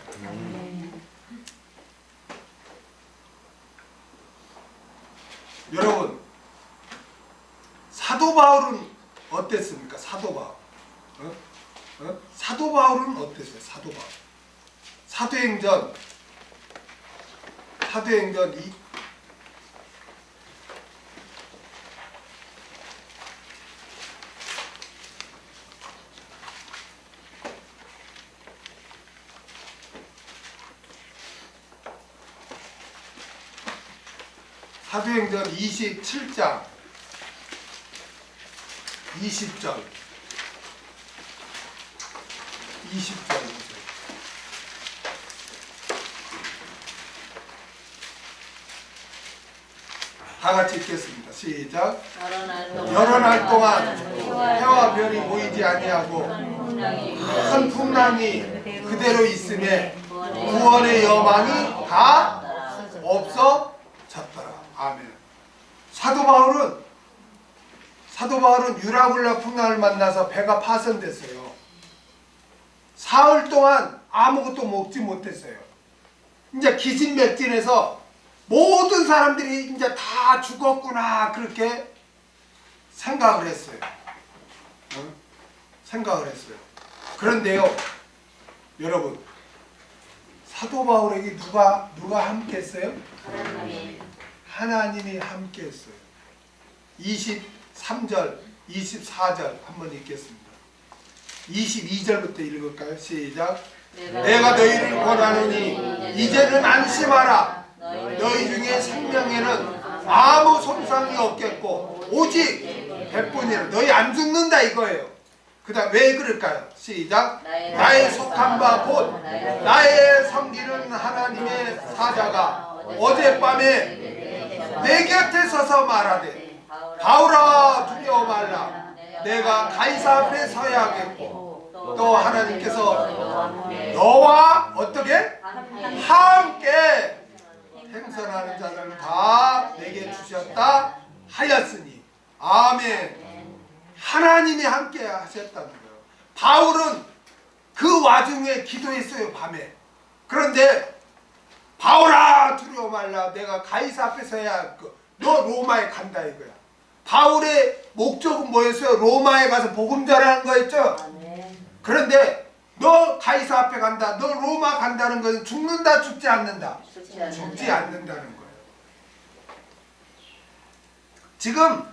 여러분 사도 바울은 어땠습니까? 사도 바울. 사도 바울은 어땠어요? 사도 바울. 사도행전 2 사도행전 27장 20절 20절 다 같이 읽겠습니다. 시작. 여러 날 동안 해와 별이 보이지 아니하고 큰 풍랑이 그대로 있음에 구원의 여망이 다 없어졌더라. 아멘. 사도 바울은 유라굴라 풍랑을 만나서 배가 파손됐어요. 사흘 동안 아무것도 먹지 못했어요. 이제 기진맥진해서 모든 사람들이 이제 다 죽었구나 그렇게 생각을 했어요. 생각을 했어요. 그런데요, 여러분, 사도 바울에게 누가 함께했어요? 하나님이 함께했어요. 23절, 24절 한번 읽겠습니다. 22절부터 읽을까요? 시작. 내가 너희를 권하노니 이제는 안심하라. 너희 중에 생명에는 아무 손상이 없겠고 오직 백분이라. 너희 안 죽는다 이거예요. 그 다음 왜 그럴까요? 시작. 나의 속한 바 곧 나의 섬기는 하나님의 사자가 어젯밤에 내 곁에 서서 말하되 바울아 두려워 말라. 내가 가이사 앞에 서야겠고 또 하나님께서 너와 어떻게 함께 행선하는 자들을 다 내게 주셨다 하였으니. 아멘. 하나님이 함께 하셨다는 거예요. 바울은 그 와중에 기도했어요, 밤에. 그런데 바울아 두려워 말라, 내가 가이사 앞에 서야 할 거. 너 로마에 간다 이거야. 바울의 목적은 뭐였어요? 로마에 가서 복음 전하는 거였죠. 그런데 너 가이사 앞에 간다, 너 로마 간다는 것은 죽는다 죽지 않는다? 죽지 않는다는 거예요. 지금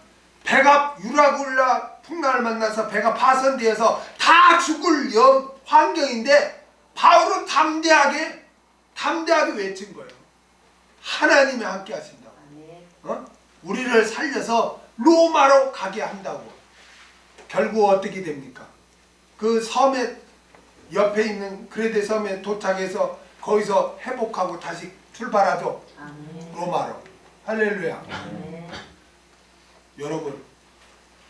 배가 유라굴라 풍랑을 만나서 배가 파손되어서 다 죽을 환경인데 바울은 담대하게 외친 거예요. 하나님이 함께 하신다고. 우리를 살려서 로마로 가게 한다고. 결국 어떻게 됩니까? 그 섬에 옆에 있는 그레데 섬에 도착해서 거기서 회복하고 다시 출발하죠. 로마로. 할렐루야.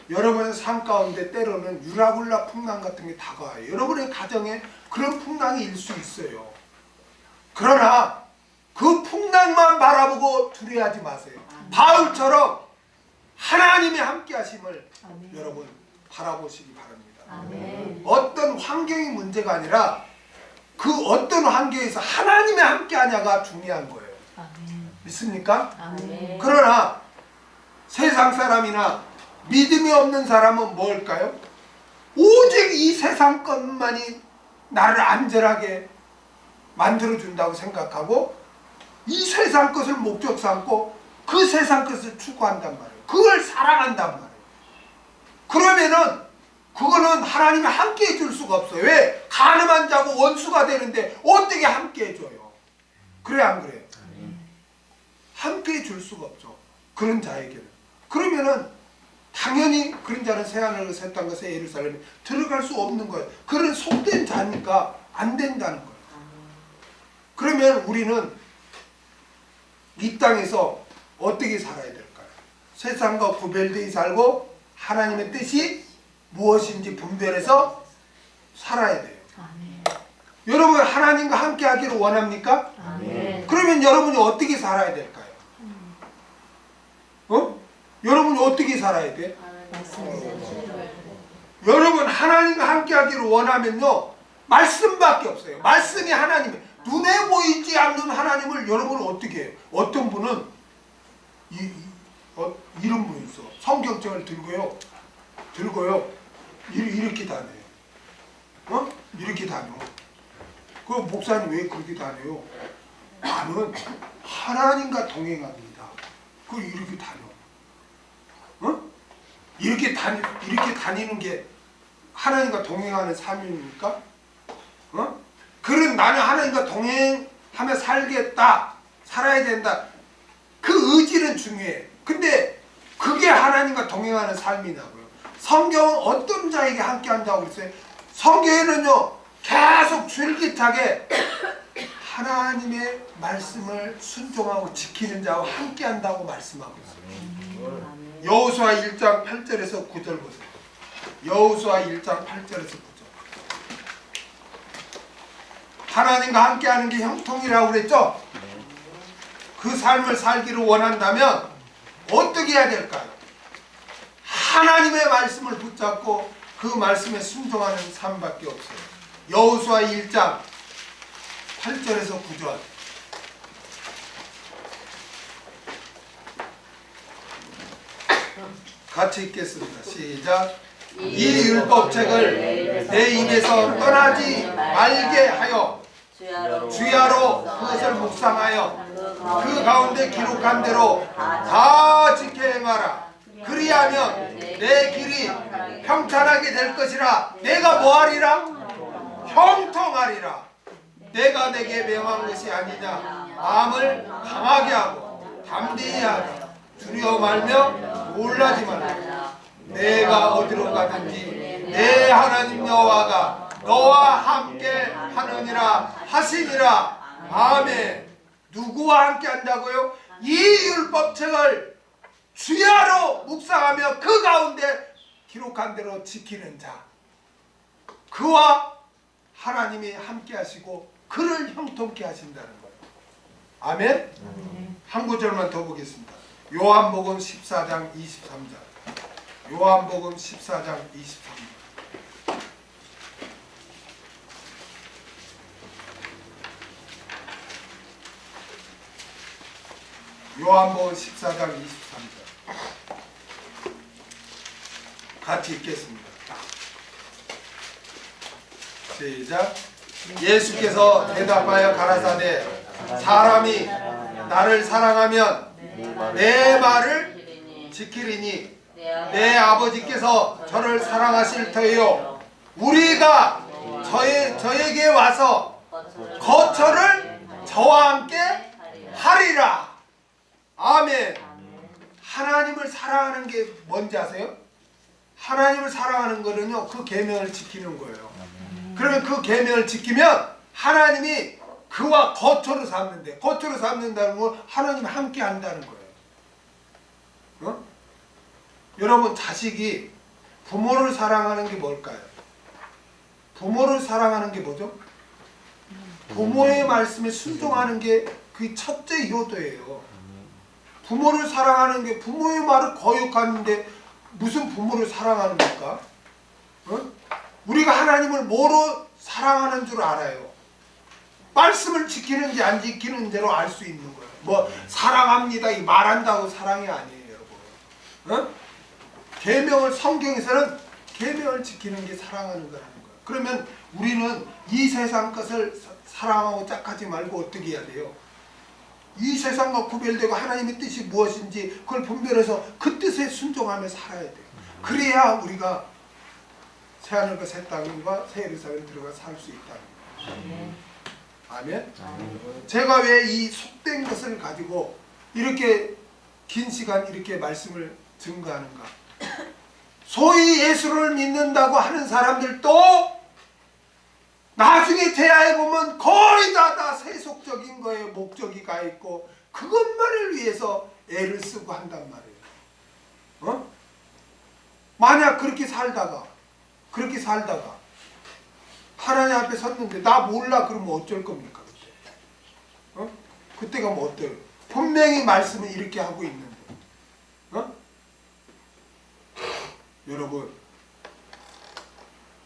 여러분의 삶 가운데 때로는 유라굴라 풍랑 같은 게 다가와요. 여러분의 가정에 그런 풍랑이 일 수 있어요. 그러나 그 풍랑만 바라보고 두려워하지 마세요. 바울처럼 하나님의 함께 하심을 여러분 바라보시기 바랍니다. 어떤 환경이 문제가 아니라 그 어떤 환경에서 하나님의 함께 하냐가 중요한 거예요. 믿습니까? 그러나 세상 사람이나 믿음이 없는 사람은 뭘까요? 오직 이 세상 것만이 나를 안전하게 만들어준다고 생각하고 이 세상 것을 목적 삼고 그 세상 것을 추구한단 말이에요. 그걸 사랑한단 말이에요. 그러면은 그거는 하나님이 함께 해줄 수가 없어요. 왜? 가늠한 자고 원수가 되는데 어떻게 함께 해줘요? 그래 안 그래요? 함께 해줄 수가 없죠. 그런 자에게는. 그러면은 당연히 그런 자는 새하늘과 새 땅과 새 예루살렘에 들어갈 수 없는 거예요. 그런 속된 자니까 안 된다는 거예요. 그러면 우리는 이 땅에서 어떻게 살아야 될까요? 세상과 구별되어 살고 하나님의 뜻이 무엇인지 분별해서 살아야 돼요. 여러분 하나님과 함께 하기를 원합니까? 그러면 여러분이 어떻게 살아야 될까요? 여러분이 어떻게 살아야 돼? 여러분 하나님과 함께 하기를 원하면요 말씀밖에 없어요. 말씀이 하나님의 눈에 보이지 않는 하나님을 여러분은 어떻게 해요? 어떤 분은 이런 분이 있어. 성경책을 들고요 이렇게 다녀요. 이렇게 다녀. 그 목사님 왜 그렇게 다녀요? 나는 하나님과 동행합니다. 그 이렇게 다녀. 이렇게 다니는 게 하나님과 동행하는 삶입니까? 그런 나는 하나님과 동행하며 살겠다, 살아야 된다. 그 의지는 중요해. 근데 그게 하나님과 동행하는 삶이냐고요. 성경은 어떤 자에게 함께 한다고 그랬어요? 성경에는요 계속 줄깃하게 하나님의 말씀을 순종하고 지키는 자와 함께 한다고 말씀하고 있어요. 여호수아 1장 8절에서 9절 보세요. 여호수아 1장 8절에서 9절. 하나님과 함께하는 게 형통이라고 그랬죠? 그 삶을 살기를 원한다면 어떻게 해야 될까요? 하나님의 말씀을 붙잡고 그 말씀에 순종하는 삶밖에 없어요. 여호수아 1장 8절에서 9절. 같이 읽겠습니다. 시작. 이 율법책을 내 입에서 떠나지 말게 하여 주야로 그것을 묵상하여 그 가운데 기록한 대로 다 지켜 행하라. 그리하면 내 길이 평탄하게 될 것이라. 내가 뭐하리라? 형통하리라. 내가 내게 명한 것이 아니냐. 마음을 강하게 하고 담대히 하라. 두려워 말며 놀라지 말라. 내가 어디로 가든지 내 하나님 여호와가 너와 함께 하느니라 하시니라. 아멘. 누구와 함께 한다고요? 이 율법책을 주야로 묵상하며 그 가운데 기록한 대로 지키는 자. 그와 하나님이 함께 하시고 그를 형통케 하신다는 거예요. 아멘? 한 구절만 더 보겠습니다. 요한복음 14장 23절. 요한복음 14장 23절. 요한복음 14장 23절. 같이 읽겠습니다. 시작. 예수께서 대답하여 가라사대 사람이 나를 사랑하면 내 말을 지키리니 내 아버지께서 저를 사랑하실 터이요 우리가 저에게 와서 거처를 저와 함께 하리라. 아멘. 하나님을 사랑하는 게 뭔지 아세요? 하나님을 사랑하는 거는요, 그 계명을 지키는 거예요. 그러면 그 계명을 지키면 하나님이 그와 거처로 삼는데, 거처로 삼는다는 건 하나님이 함께 한다는 거예요. 어? 여러분, 자식이 부모를 사랑하는 게 뭘까요? 부모를 사랑하는 게 뭐죠? 부모의 말씀에 순종하는 게 그 첫째 요도예요. 부모를 사랑하는 게, 부모의 말을 거역하는데 무슨 부모를 사랑하는 걸까? 어? 우리가 하나님을 뭐로 사랑하는 줄 알아요? 말씀을 지키는지 안 지키는 대로 알 수 있는 거예요. 뭐 사랑합니다 이 말한다고 사랑이 아니에요, 여러분. 어? 계명을, 성경에서는 계명을 지키는 게 사랑하는 거라는 거예요. 그러면 우리는 이 세상 것을 사랑하고 짝하지 말고 어떻게 해야 돼요? 이 세상과 구별되고 하나님의 뜻이 무엇인지 그걸 분별해서 그 뜻에 순종하며 살아야 돼요. 그래야 우리가 새하늘과 새 땅과 새 예루살렘 들어가 살 수 있다는 거예요. 아멘. 제가 왜 이 속된 것을 가지고 이렇게 긴 시간 이렇게 말씀을 증거하는가? 소위 예수를 믿는다고 하는 사람들도 나중에 대하에 보면 거의 다 세속적인 거에 목적이 가 있고 그것만을 위해서 애를 쓰고 한단 말이에요. 어? 만약 그렇게 살다가 하나님 앞에 섰는데 나 몰라 그러면 어쩔 겁니까 그때? 어? 그때가 뭐 어때요? 분명히 말씀을 이렇게 하고 있는데, 어? 여러분,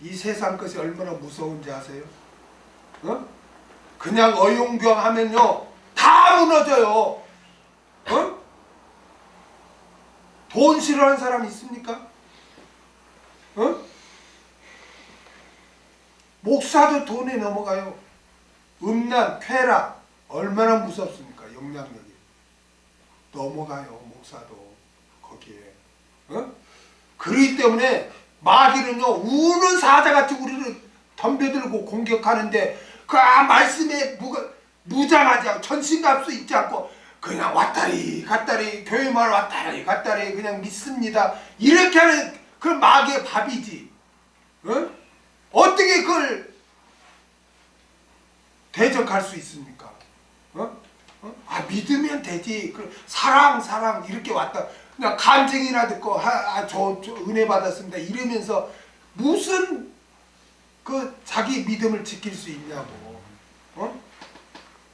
이 세상 것이 얼마나 무서운지 아세요? 어? 그냥 어용병하면요 다 무너져요. 어? 돈 싫어하는 사람 있습니까? 어? 목사도 돈에 넘어가요. 음란, 쾌락 얼마나 무섭습니까? 영향력이 넘어가요. 목사도 거기에. 어? 그렇기 때문에 마귀는요 우는 사자같이 우리를 덤벼들고 공격하는데 그 말씀에 무장하지 않고 전신갑수 있지 않고 그냥 왔다리 갔다리 교회만 왔다리 갔다리 그냥 믿습니다 이렇게 하는 그 마귀의 밥이지. 어? 어떻게 그걸 대적할 수 있습니까? 어? 어? 아 믿으면 되지. 사랑 이렇게 왔다. 그냥 간증이나 듣고 저 은혜 받았습니다 이러면서 무슨 그 자기 믿음을 지킬 수 있냐고. 어?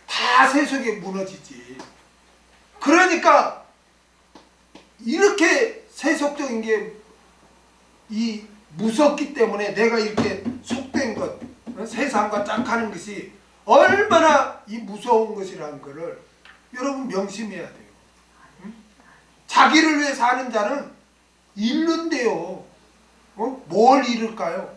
다 세속에 무너지지. 그러니까 이렇게 세속적인 게 이 무섭기 때문에 내가 이렇게 속된 것, 세상과 짝하는 것이 얼마나 이 무서운 것이라는 것을 여러분 명심해야 돼요. 응? 자기를 위해 사는 자는 잃는데요. 어? 뭘 잃을까요?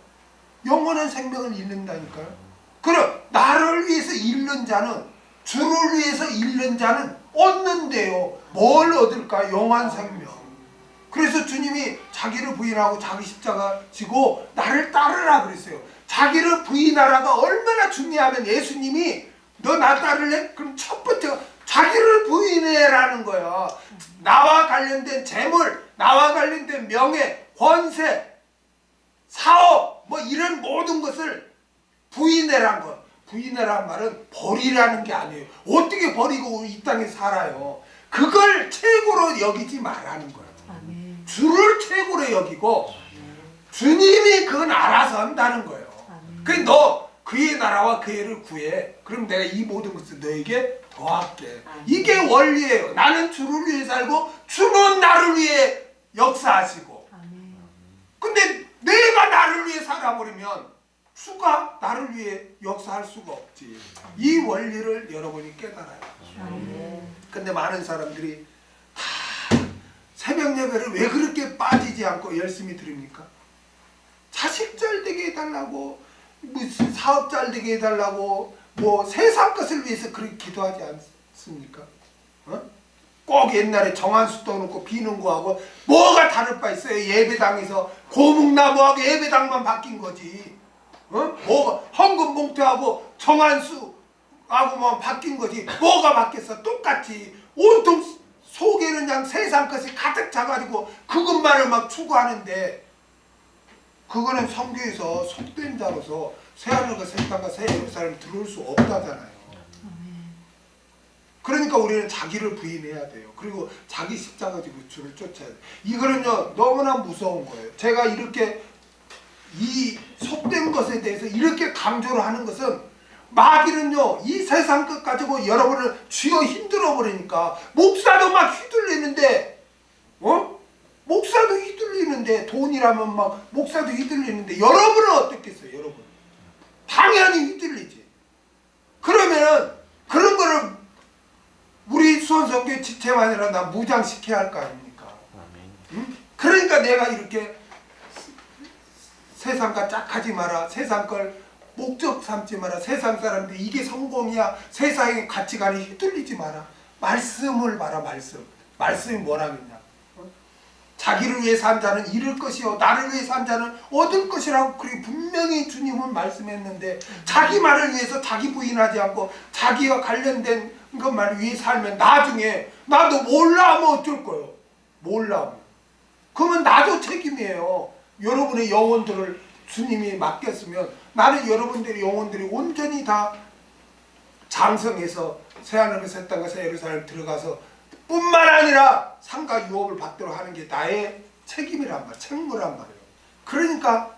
영원한 생명을 잃는다니까요. 그럼 나를 위해서 잃는 자는, 주를 위해서 잃는 자는 얻는데요. 뭘 얻을까? 영원한 생명. 그래서 주님이 자기를 부인하고 자기 십자가 지고 나를 따르라 그랬어요. 자기를 부인하라가 얼마나 중요하면 예수님이 너 나 따를래? 그럼 첫 번째가 자기를 부인해라는 거야. 나와 관련된 재물, 나와 관련된 명예, 권세, 사업 뭐 이런 모든 것을 부인해란 거. 부인해란 말은 버리라는 게 아니에요. 어떻게 버리고 이 땅에 살아요? 그걸 최고로 여기지 말라는 거예요. 주를 최고로 여기고 주님이 그건 알아서 한다는 거예요. 그래 너 그의 나라와 그의 를 구해. 그럼 내가 이 모든 것을 너에게 더할게. 이게 원리예요. 나는 주를 위해 살고 주는 나를 위해 역사하시고. 근데 내가 나를 위해 살아버리면 주가 나를 위해 역사할 수가 없지. 이 원리를 여러분이 깨달아야 돼. 근데 많은 사람들이 다 새벽 예배를 왜 그렇게 빠지지 않고 열심히 드립니까? 자식 잘 되게 해달라고, 무슨 사업 잘 되게 해달라고, 뭐 세상 것을 위해서 그렇게 기도하지 않습니까? 어? 꼭 옛날에 정한수 떠놓고 비는 거하고 뭐가 다를 바 있어요? 예배당에서 고목나무하고 예배당만 바뀐 거지. 어? 뭐가 헌금 봉투하고 정한수하고만 바뀐 거지. 뭐가 바뀌었어? 똑같이 온통 속에는 그냥 세상 것이 가득 차가지고 그것만을 막 추구하는데, 그거는 성경에서 속된 자로서 새하늘과 새 땅과 새 예루살렘 들어올 수 없다잖아요. 그러니까 우리는 자기를 부인해야 돼요. 그리고 자기 십자가 지고 주를 쫓아야 돼요. 이거는요 너무나 무서운 거예요. 제가 이렇게 이 속된 것에 대해서 이렇게 강조를 하는 것은, 마귀는요 이 세상 것 가지고 여러분을 쥐어 힘들어 버리니까, 목사도 막 휘둘리는데, 목사도 휘둘리는데, 돈이라면 막 목사도 휘둘리는데, 여러분은 어떻겠어요? 여러분 당연히 휘둘리지. 그러면은 그런 거를 우리 수원성교회 지체가 아니라 나 무장시켜야 할 거 아닙니까? 응? 그러니까 내가 이렇게 세상과 짝하지 마라, 세상 걸 목적 삼지 마라, 세상 사람들이 이게 성공이야, 세상의 가치관에 휘둘리지 마라, 말씀을 봐라. 말씀이 뭐라겠냐? 자기를 위해 산 자는 잃을 것이요 나를 위해 산 자는 얻을 것이라고 그렇게 분명히 주님은 말씀했는데, 자기 말을 위해서 자기 부인하지 않고 자기와 관련된 것만 위해 살면 나중에 나도 몰라 하면 어쩔 거예요? 몰라 하면 그러면 나도 책임이에요. 여러분의 영혼들을 주님이 맡겼으면 나는 여러분들의 영혼들이 온전히 다 장성해서 새하늘과 새 땅과 새 예루살렘 들어가서 뿐만 아니라 상가 유업을 받도록 하는 게 나의 책임이란 말, 책무란 말이에요. 그러니까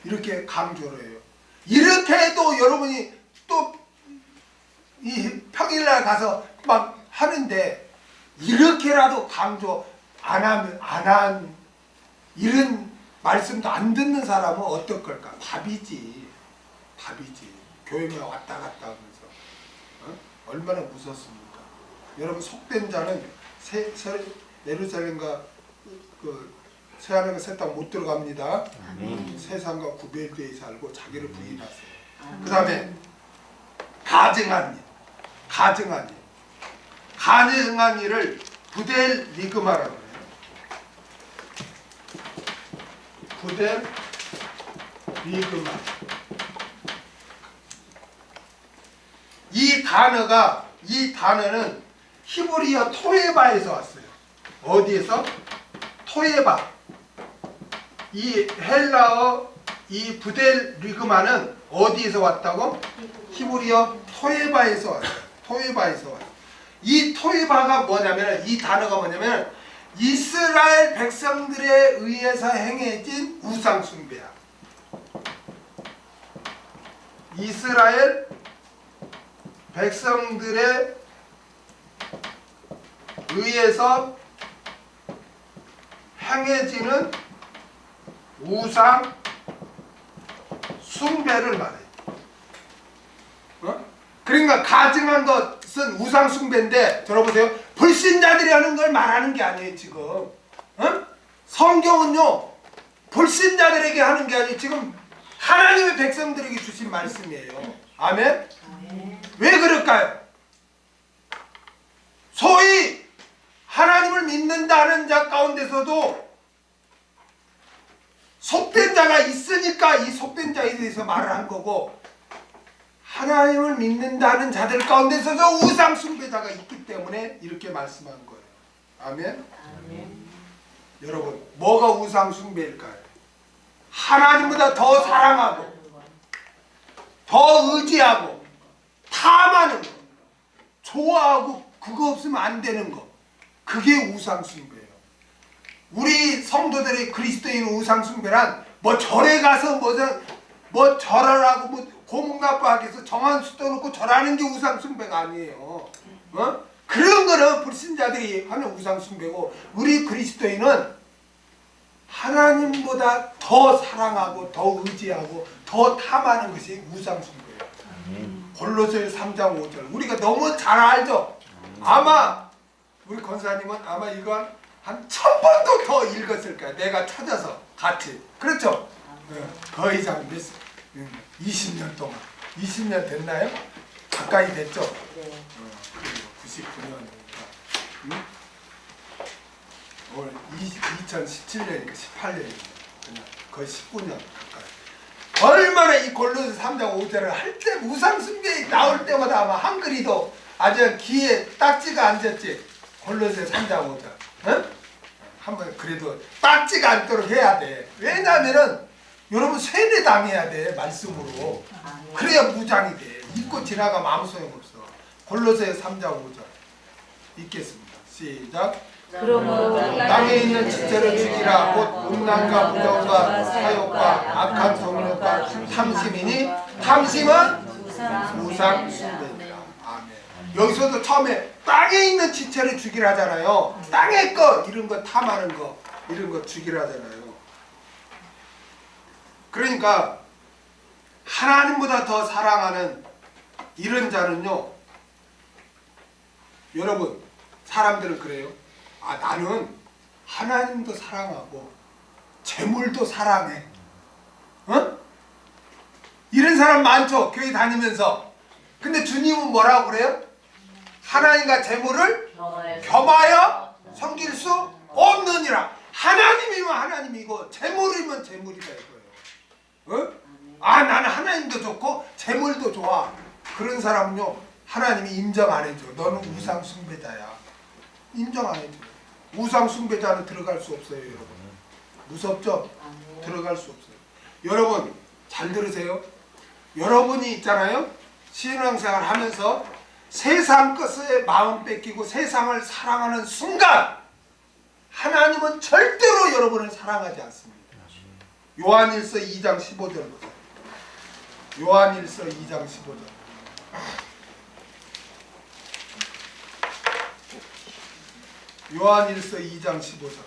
이렇게 강조를 해요. 이렇게 해도 여러분이 또 이 평일날 가서 막 하는데, 이렇게라도 강조 안 한 이런 말씀도 안 듣는 사람은 어떨 걸까? 밥이지. 교회만 왔다 갔다 하면서 얼마나 무섭습니까? 여러분 속된 자는 예루살렘과 그 새하늘과 새 땅 못 들어갑니다. 세상과 구별되어 살고 자기를 부인하세요. 그 다음에 가증한 일을 부델 리그마라고 해요. 부델 리그마. 이 단어는 히브리어 토에바에서 왔어요. 어디에서? 토에바. 이 헬라어 이 부델 리그마는 어디에서 왔다고? 히브리어 토에바에서 왔어요. 이 토에바가 뭐냐면, 이 단어가 뭐냐면 이스라엘 백성들에 의해서 행해진 우상 숭배야. 이스라엘 백성들에 의해서 행해지는 우상 숭배를 말해. 그러니까 가증한 것은 우상 숭배인데, 들어보세요. 불신자들이 하는 걸 말하는 게 아니에요 지금. 성경은요 불신자들에게 하는 게 아니에요. 지금 하나님의 백성들에게 주신 말씀이에요. 아멘? 왜 그럴까요? 소위 하나님을 믿는다는 자 가운데서도 속된 자가 있으니까 이 속된 자에 대해서 말을 한 거고, 하나님을 믿는다는 자들 가운데서도 우상 숭배자가 있기 때문에 이렇게 말씀한 거예요. 아멘? 여러분 뭐가 우상 숭배일까요? 하나님보다 더 사랑하고 더 의지하고 탐하는 거, 좋아하고 그거 없으면 안 되는 거, 그게 우상 숭배예요. 우리 성도들의 그리스도인 우상 숭배란 뭐 절에 가서 뭐 절하라고 뭐 고목나빠하게 해서 정한 수 떠놓고 절하는 게 우상숭배가 아니에요. 그런 거는 불신자들이 하는 우상숭배고, 우리 그리스도인은 하나님보다 더 사랑하고 더 의지하고 더 탐하는 것이 우상숭배예요. 골로새서 3장 5절 우리가 너무 잘 알죠. 아마 우리 권사님은 아마 이건 한 1000번도 더 읽었을 거야. 내가 찾아서 같이. 그렇죠? 거의 장 20년 동안. 20년 됐나요? 가까이 됐죠? 네. 99년이니까. 올 2017년이니까 18년이니까 그냥 거의 19년 가까이. 얼마나 이 골로새 3장 5절을 할 때 우상숭배 나올 때마다 아마 한글이도 아주 귀에 딱지가 앉았지. 골로새 3장 5절. 응? 한번 그래도 딱지가 앉도록 해야 돼. 왜냐면은 여러분 세뇌당해야 돼, 말씀으로. 그래야 무장이 돼. 잊고 지나가면 아무 소용없어. 골로새 3장 5절 읽겠습니다. 시작. 그러므로 땅에 있는 지체를 죽이라. 곧 음란과 부정과 사욕과 악한 성욕과 탐심이니 탐심은 우상숭배니라. 아멘. 여기서도 처음에 땅에 있는 지체를 죽이라잖아요. 땅의 거 이런 거 탐하는 거 이런 거 죽이라잖아요. 그러니까 하나님보다 더 사랑하는 이런 자는요, 여러분 사람들은 그래요. 아, 나는 하나님도 사랑하고 재물도 사랑해. 이런 사람 많죠, 교회 다니면서. 근데 주님은 뭐라고 그래요? 하나님과 재물을 겸하여 섬길 수 없느니라. 하나님이면 하나님이고 재물이면 재물이다 이거예요. 아, 나는 하나님도 좋고 재물도 좋아. 그런 사람은요, 하나님이 인정 안 해줘. 너는 우상 숭배자야. 인정 안 해줘. 우상 숭배자는 들어갈 수 없어요, 여러분. 무섭죠? 들어갈 수 없어요. 여러분 잘 들으세요. 여러분이 있잖아요, 신앙생활 하면서 세상 것에 마음 뺏기고 세상을 사랑하는 순간 하나님은 절대로 여러분을 사랑하지 않습니다. 요한일서 2장 15절 보세요. 요한일서 2장 15절. 요한일서 2장 15절.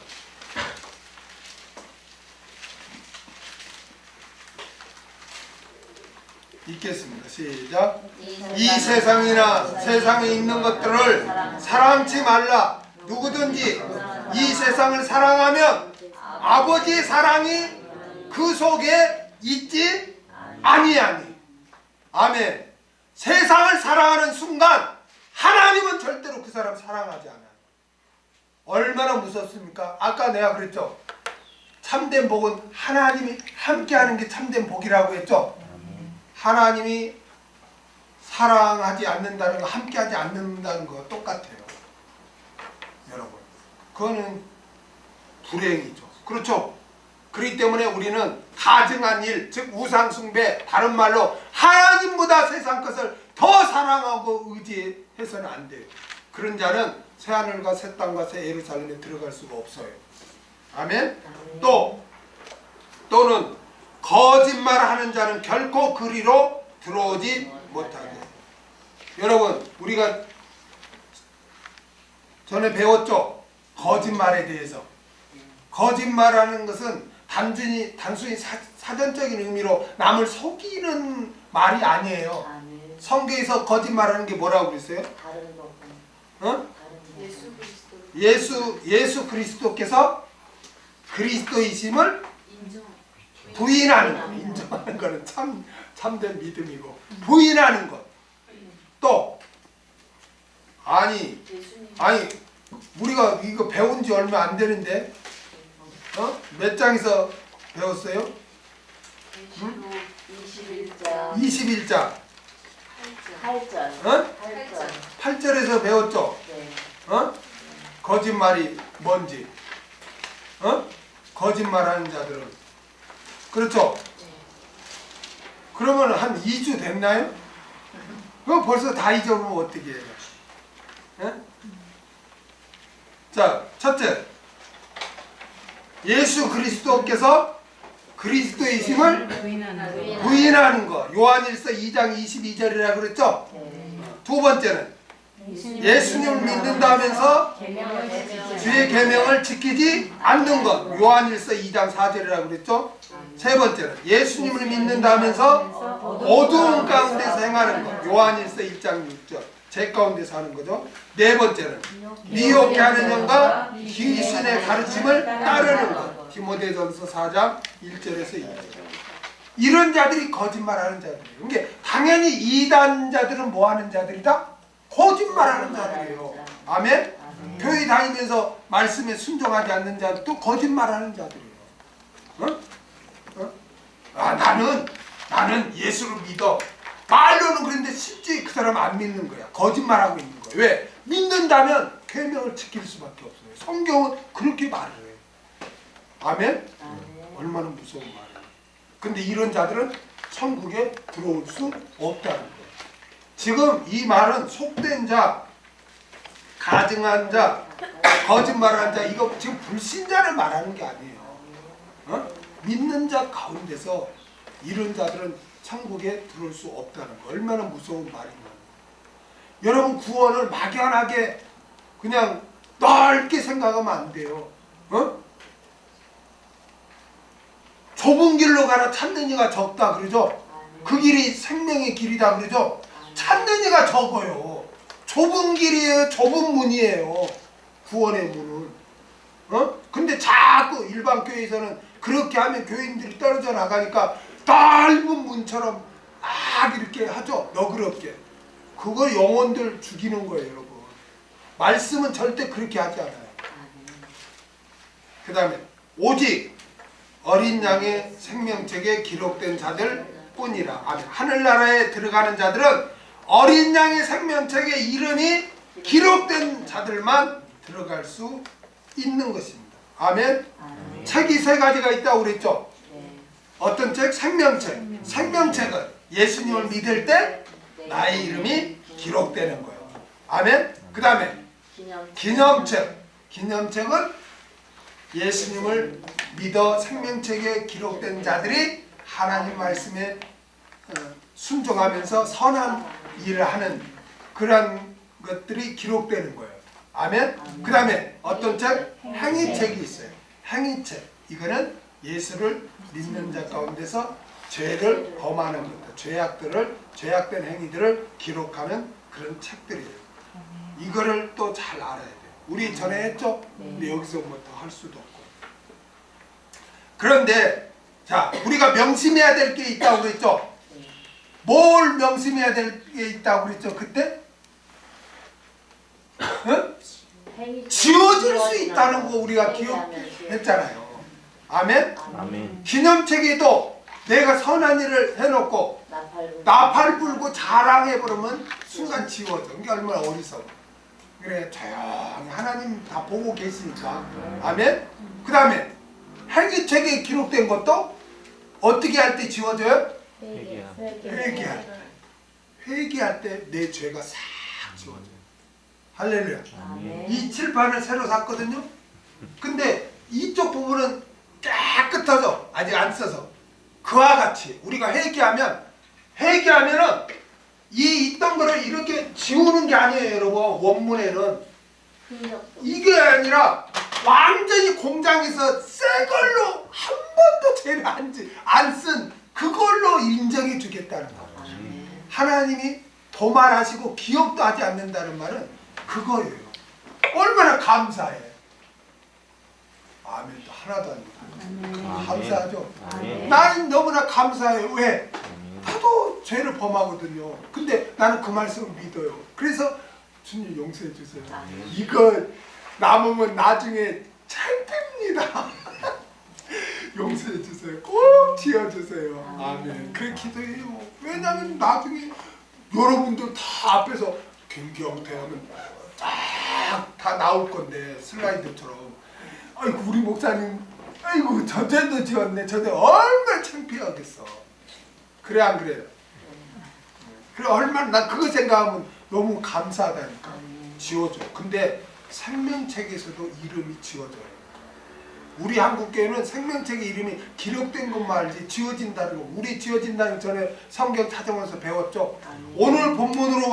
읽겠습니다. 시작. 이 세상이나 세상에 있는 것들을 사랑치 말라. 누구든지 이 세상을 사랑하면 아버지의 사랑이 그 속에 있지 아니하니. 아멘. 세상을 사랑하는 순간 하나님은 절대로 그 사람 사랑하지 않아요. 얼마나 무섭습니까? 아까 내가 그랬죠. 참된 복은 하나님이 함께하는 게 참된 복이라고 했죠. 하나님이 사랑하지 않는다는 거, 함께하지 않는다는 거 똑같아요. 여러분, 그거는 불행이죠. 그렇죠? 그렇기 때문에 우리는 가증한 일, 즉 우상숭배, 다른 말로 하나님보다 세상 것을 더 사랑하고 의지해서는 안 돼요. 그런 자는 새하늘과 새 땅과 새 예루살렘에 들어갈 수가 없어요. 아멘? 또는 거짓말하는 자는 결코 그리로 들어오지 못하게. 여러분, 우리가 전에 배웠죠? 거짓말에 대해서. 거짓말하는 것은 단순히 사전적인 의미로 남을 속이는 말이 아니에요. 성경에서 거짓말하는 게 뭐라고 그랬어요? 예수 그리스도께서 그리스도이심을 부인하는 것. 인정하는 거는 참된 믿음이고, 부인하는 것. 또 아니 우리가 이거 배운 지 얼마 안 되는데 몇 장에서 배웠어요? 21장 8절에서 배웠죠? 거짓말이 뭔지. 거짓말하는 자들은, 그렇죠? 그러면 한 2주 됐나요? 그럼 벌써 다 잊어버리면 어떻게 해요? 자, 첫째, 예수 그리스도께서 그리스도이심을 부인하는 거. 요한일서 2장 22절이라고 그랬죠? 두 번째는 예수님을 믿는다 하면서 주의 계명을 지키지 않는 것. 요한일서 2장 4절이라고 그랬죠? 세 번째는 예수님을 믿는다 하면서 어두운 가운데서 행하는 것. 요한일서 1장 6절. 제 가운데서 하는 거죠. 네 번째는 미혹해 하는 영과 귀신의 가르침을 따르는 것. 디모데전서 4장 1절에서 2절. 이런 자들이 거짓말하는 자들이에요. 그러니까 당연히 이단자들은 뭐 하는 자들이다? 거짓말하는 자들이에요. 아멘? 교회 다니면서 말씀에 순종하지 않는 자들도 거짓말하는 자들이에요. 나는 예수를 믿어. 말로는 그런데 실제 그 사람 안 믿는 거야. 거짓말하고 있는 거야. 왜? 믿는다면 계명을 지킬 수밖에 없어요. 성경은 그렇게 말을 해요. 아멘? 얼마나 무서운 말이에요. 근데 이런 자들은 천국에 들어올 수 없다는 거예요. 지금 이 말은 속된 자, 가증한 자, 거짓말하는 자, 이거 지금 불신자를 말하는 게 아니에요. 믿는 자 가운데서 이런 자들은 천국에 들어올 수 없다는 거. 얼마나 무서운 말이냐. 여러분 구원을 막연하게 그냥 넓게 생각하면 안 돼요. 좁은 길로 가라 찾는 이가 적다 그러죠. 그 길이 생명의 길이다 그러죠. 찾는 이가 적어요. 좁은 길이에요. 좁은 문이에요. 구원의 문은. 근데 자꾸 일반 교회에서는 그렇게 하면 교인들이 떨어져 나가니까 넓은 문처럼 막 이렇게 하죠. 너그럽게. 그거 영혼들 죽이는 거예요, 여러분. 말씀은 절대 그렇게 하지 않아요. 그 다음에 오직 어린 양의 생명책에 기록된 자들 뿐이라. 아멘. 하늘나라에 들어가는 자들은 어린 양의 생명책에 이름이 기록된 자들만 들어갈 수 있는 것입니다. 아멘. 책이 세 가지가 있다고 그랬죠. 어떤 책? 생명책. 생명책은 예수님을 믿을 때 나의 이름이 기록되는 거예요. 아멘. 그 다음에 기념책. 기념책은 예수님을 믿어 생명책에 기록된 자들이 하나님 말씀에 순종하면서 선한 일을 하는 그런 것들이 기록되는 거예요. 아멘. 그 다음에 어떤 책? 행위책이 있어요. 행위책. 이거는 예수를 믿는 자 가운데서 죄를 범하는 것들, 죄악된 행위들을 기록하는 그런 책들이에요. 이거를 또 잘 알아야 돼요. 우리 전에 했죠? 근데 여기서 뭐 더 할 수도 없고. 그런데 자, 우리가 명심해야 될 게 있다고 그랬죠? 뭘 명심해야 될 게 있다고 그랬죠? 그때? 지워질 수 있다는 거 우리가 기억했잖아요. 아멘? 아멘. 기념책에도 내가 선한 일을 해놓고 나팔 불고 자랑해버리면 순간 지워져. 이게 얼마나 어리석어. 그래, 조용히 하나님 다 보고 계시니까. 아멘? 그 다음에 행위책에 기록된 것도 어떻게 할 때 지워져요? 회개할 때. 회개할 때 내 죄가 싹 지워져요. 할렐루야. 이 칠판을 새로 샀거든요. 근데 이쪽 부분은 깨끗하죠. 아직 안 써서. 그와 같이 우리가 회개하면은 이 있던 거를 이렇게 지우는 게 아니에요, 여러분. 원문에는 이게 아니라 완전히 공장에서 새 걸로 한 번도 죄를 안 쓴 그걸로 인정해 주겠다는 거예요. 하나님이 도말하시고 기억도 하지 않는다는 말은 그거예요. 얼마나 감사해. 아멘도 하나도 아니고 감사하죠. 나는 너무나 감사해요. 왜? 나도 죄를 범하거든요. 근데 나는 그 말씀을 믿어요. 그래서 주님 용서해 주세요. 이거 남으면 나중에 창핍니다. 용서해 주세요. 꼭 지어주세요. 아멘. 그 기도해요. 왜냐하면 나중에 여러분들 다 앞에서 김경태 하면 다 나올 건데 슬라이드처럼. 아이고 우리 목사님, 아이고 저 죄도 지었네. 저 죄 얼마나 창피하겠어. 그래 안 그래요? 그래 얼마나 나 그거 생각하면 너무 감사하다니까. 지워줘. 근데 생명책에서도 이름이 지워져요. 우리 한국교회는 생명책의 이름이 기록된 것만 알지 지어진다는 거, 우리 지어진다는 전에 성경 찾아보면서 배웠죠. 오늘 본문으로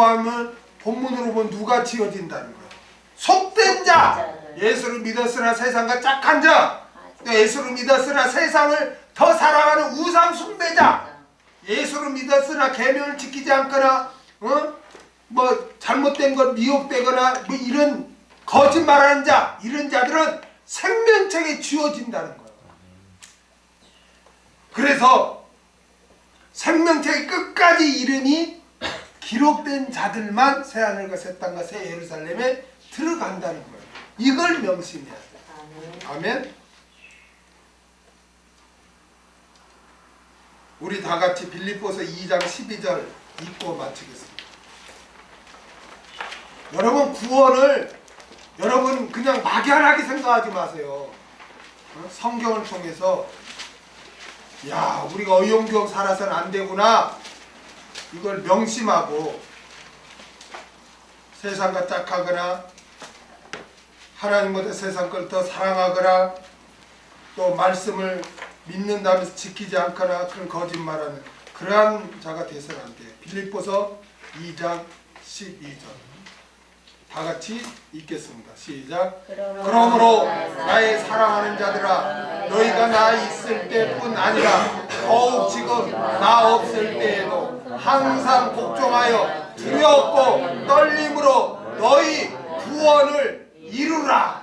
보면 누가 지어진다는 거예요. 속된 자, 예수를 믿었으나 세상과 짝한 자, 또 예수를 믿었으나 세상을 더 사랑하는 우상 숭배자, 예수를 믿었으나 계명을 지키지 않거나 뭐 잘못된 것 미혹되거나 뭐 이런 거짓말하는 자, 이런 자들은 생명책에 쥐어진다는 거예요. 그래서 생명책의 끝까지 이름이 기록된 자들만 새하늘과 새 땅과 새 예루살렘에 들어간다는 거예요. 이걸 명심해야 돼요. 아멘. 우리 다 같이 빌립보서 2장 12절 읽고 마치겠습니다. 여러분 구원을 여러분 그냥 막연하게 생각하지 마세요. 성경을 통해서 야 우리가 어용경 살아서는 안 되구나 이걸 명심하고 세상과 짝하거나 하나님보다 세상 걸 더 사랑하거나 또 말씀을 믿는다면서 지키지 않거나 그런 거짓말하는 그러한 자가 되서는 안 돼요. 빌립보서 2장 12절 다 같이 읽겠습니다. 시작. 그러므로 나의 사랑하는 자들아 너희가 나 있을 때뿐 아니라 더욱 지금 나 없을 때에도 항상 복종하여 두렵고 떨림으로 너희 구원을 이루라.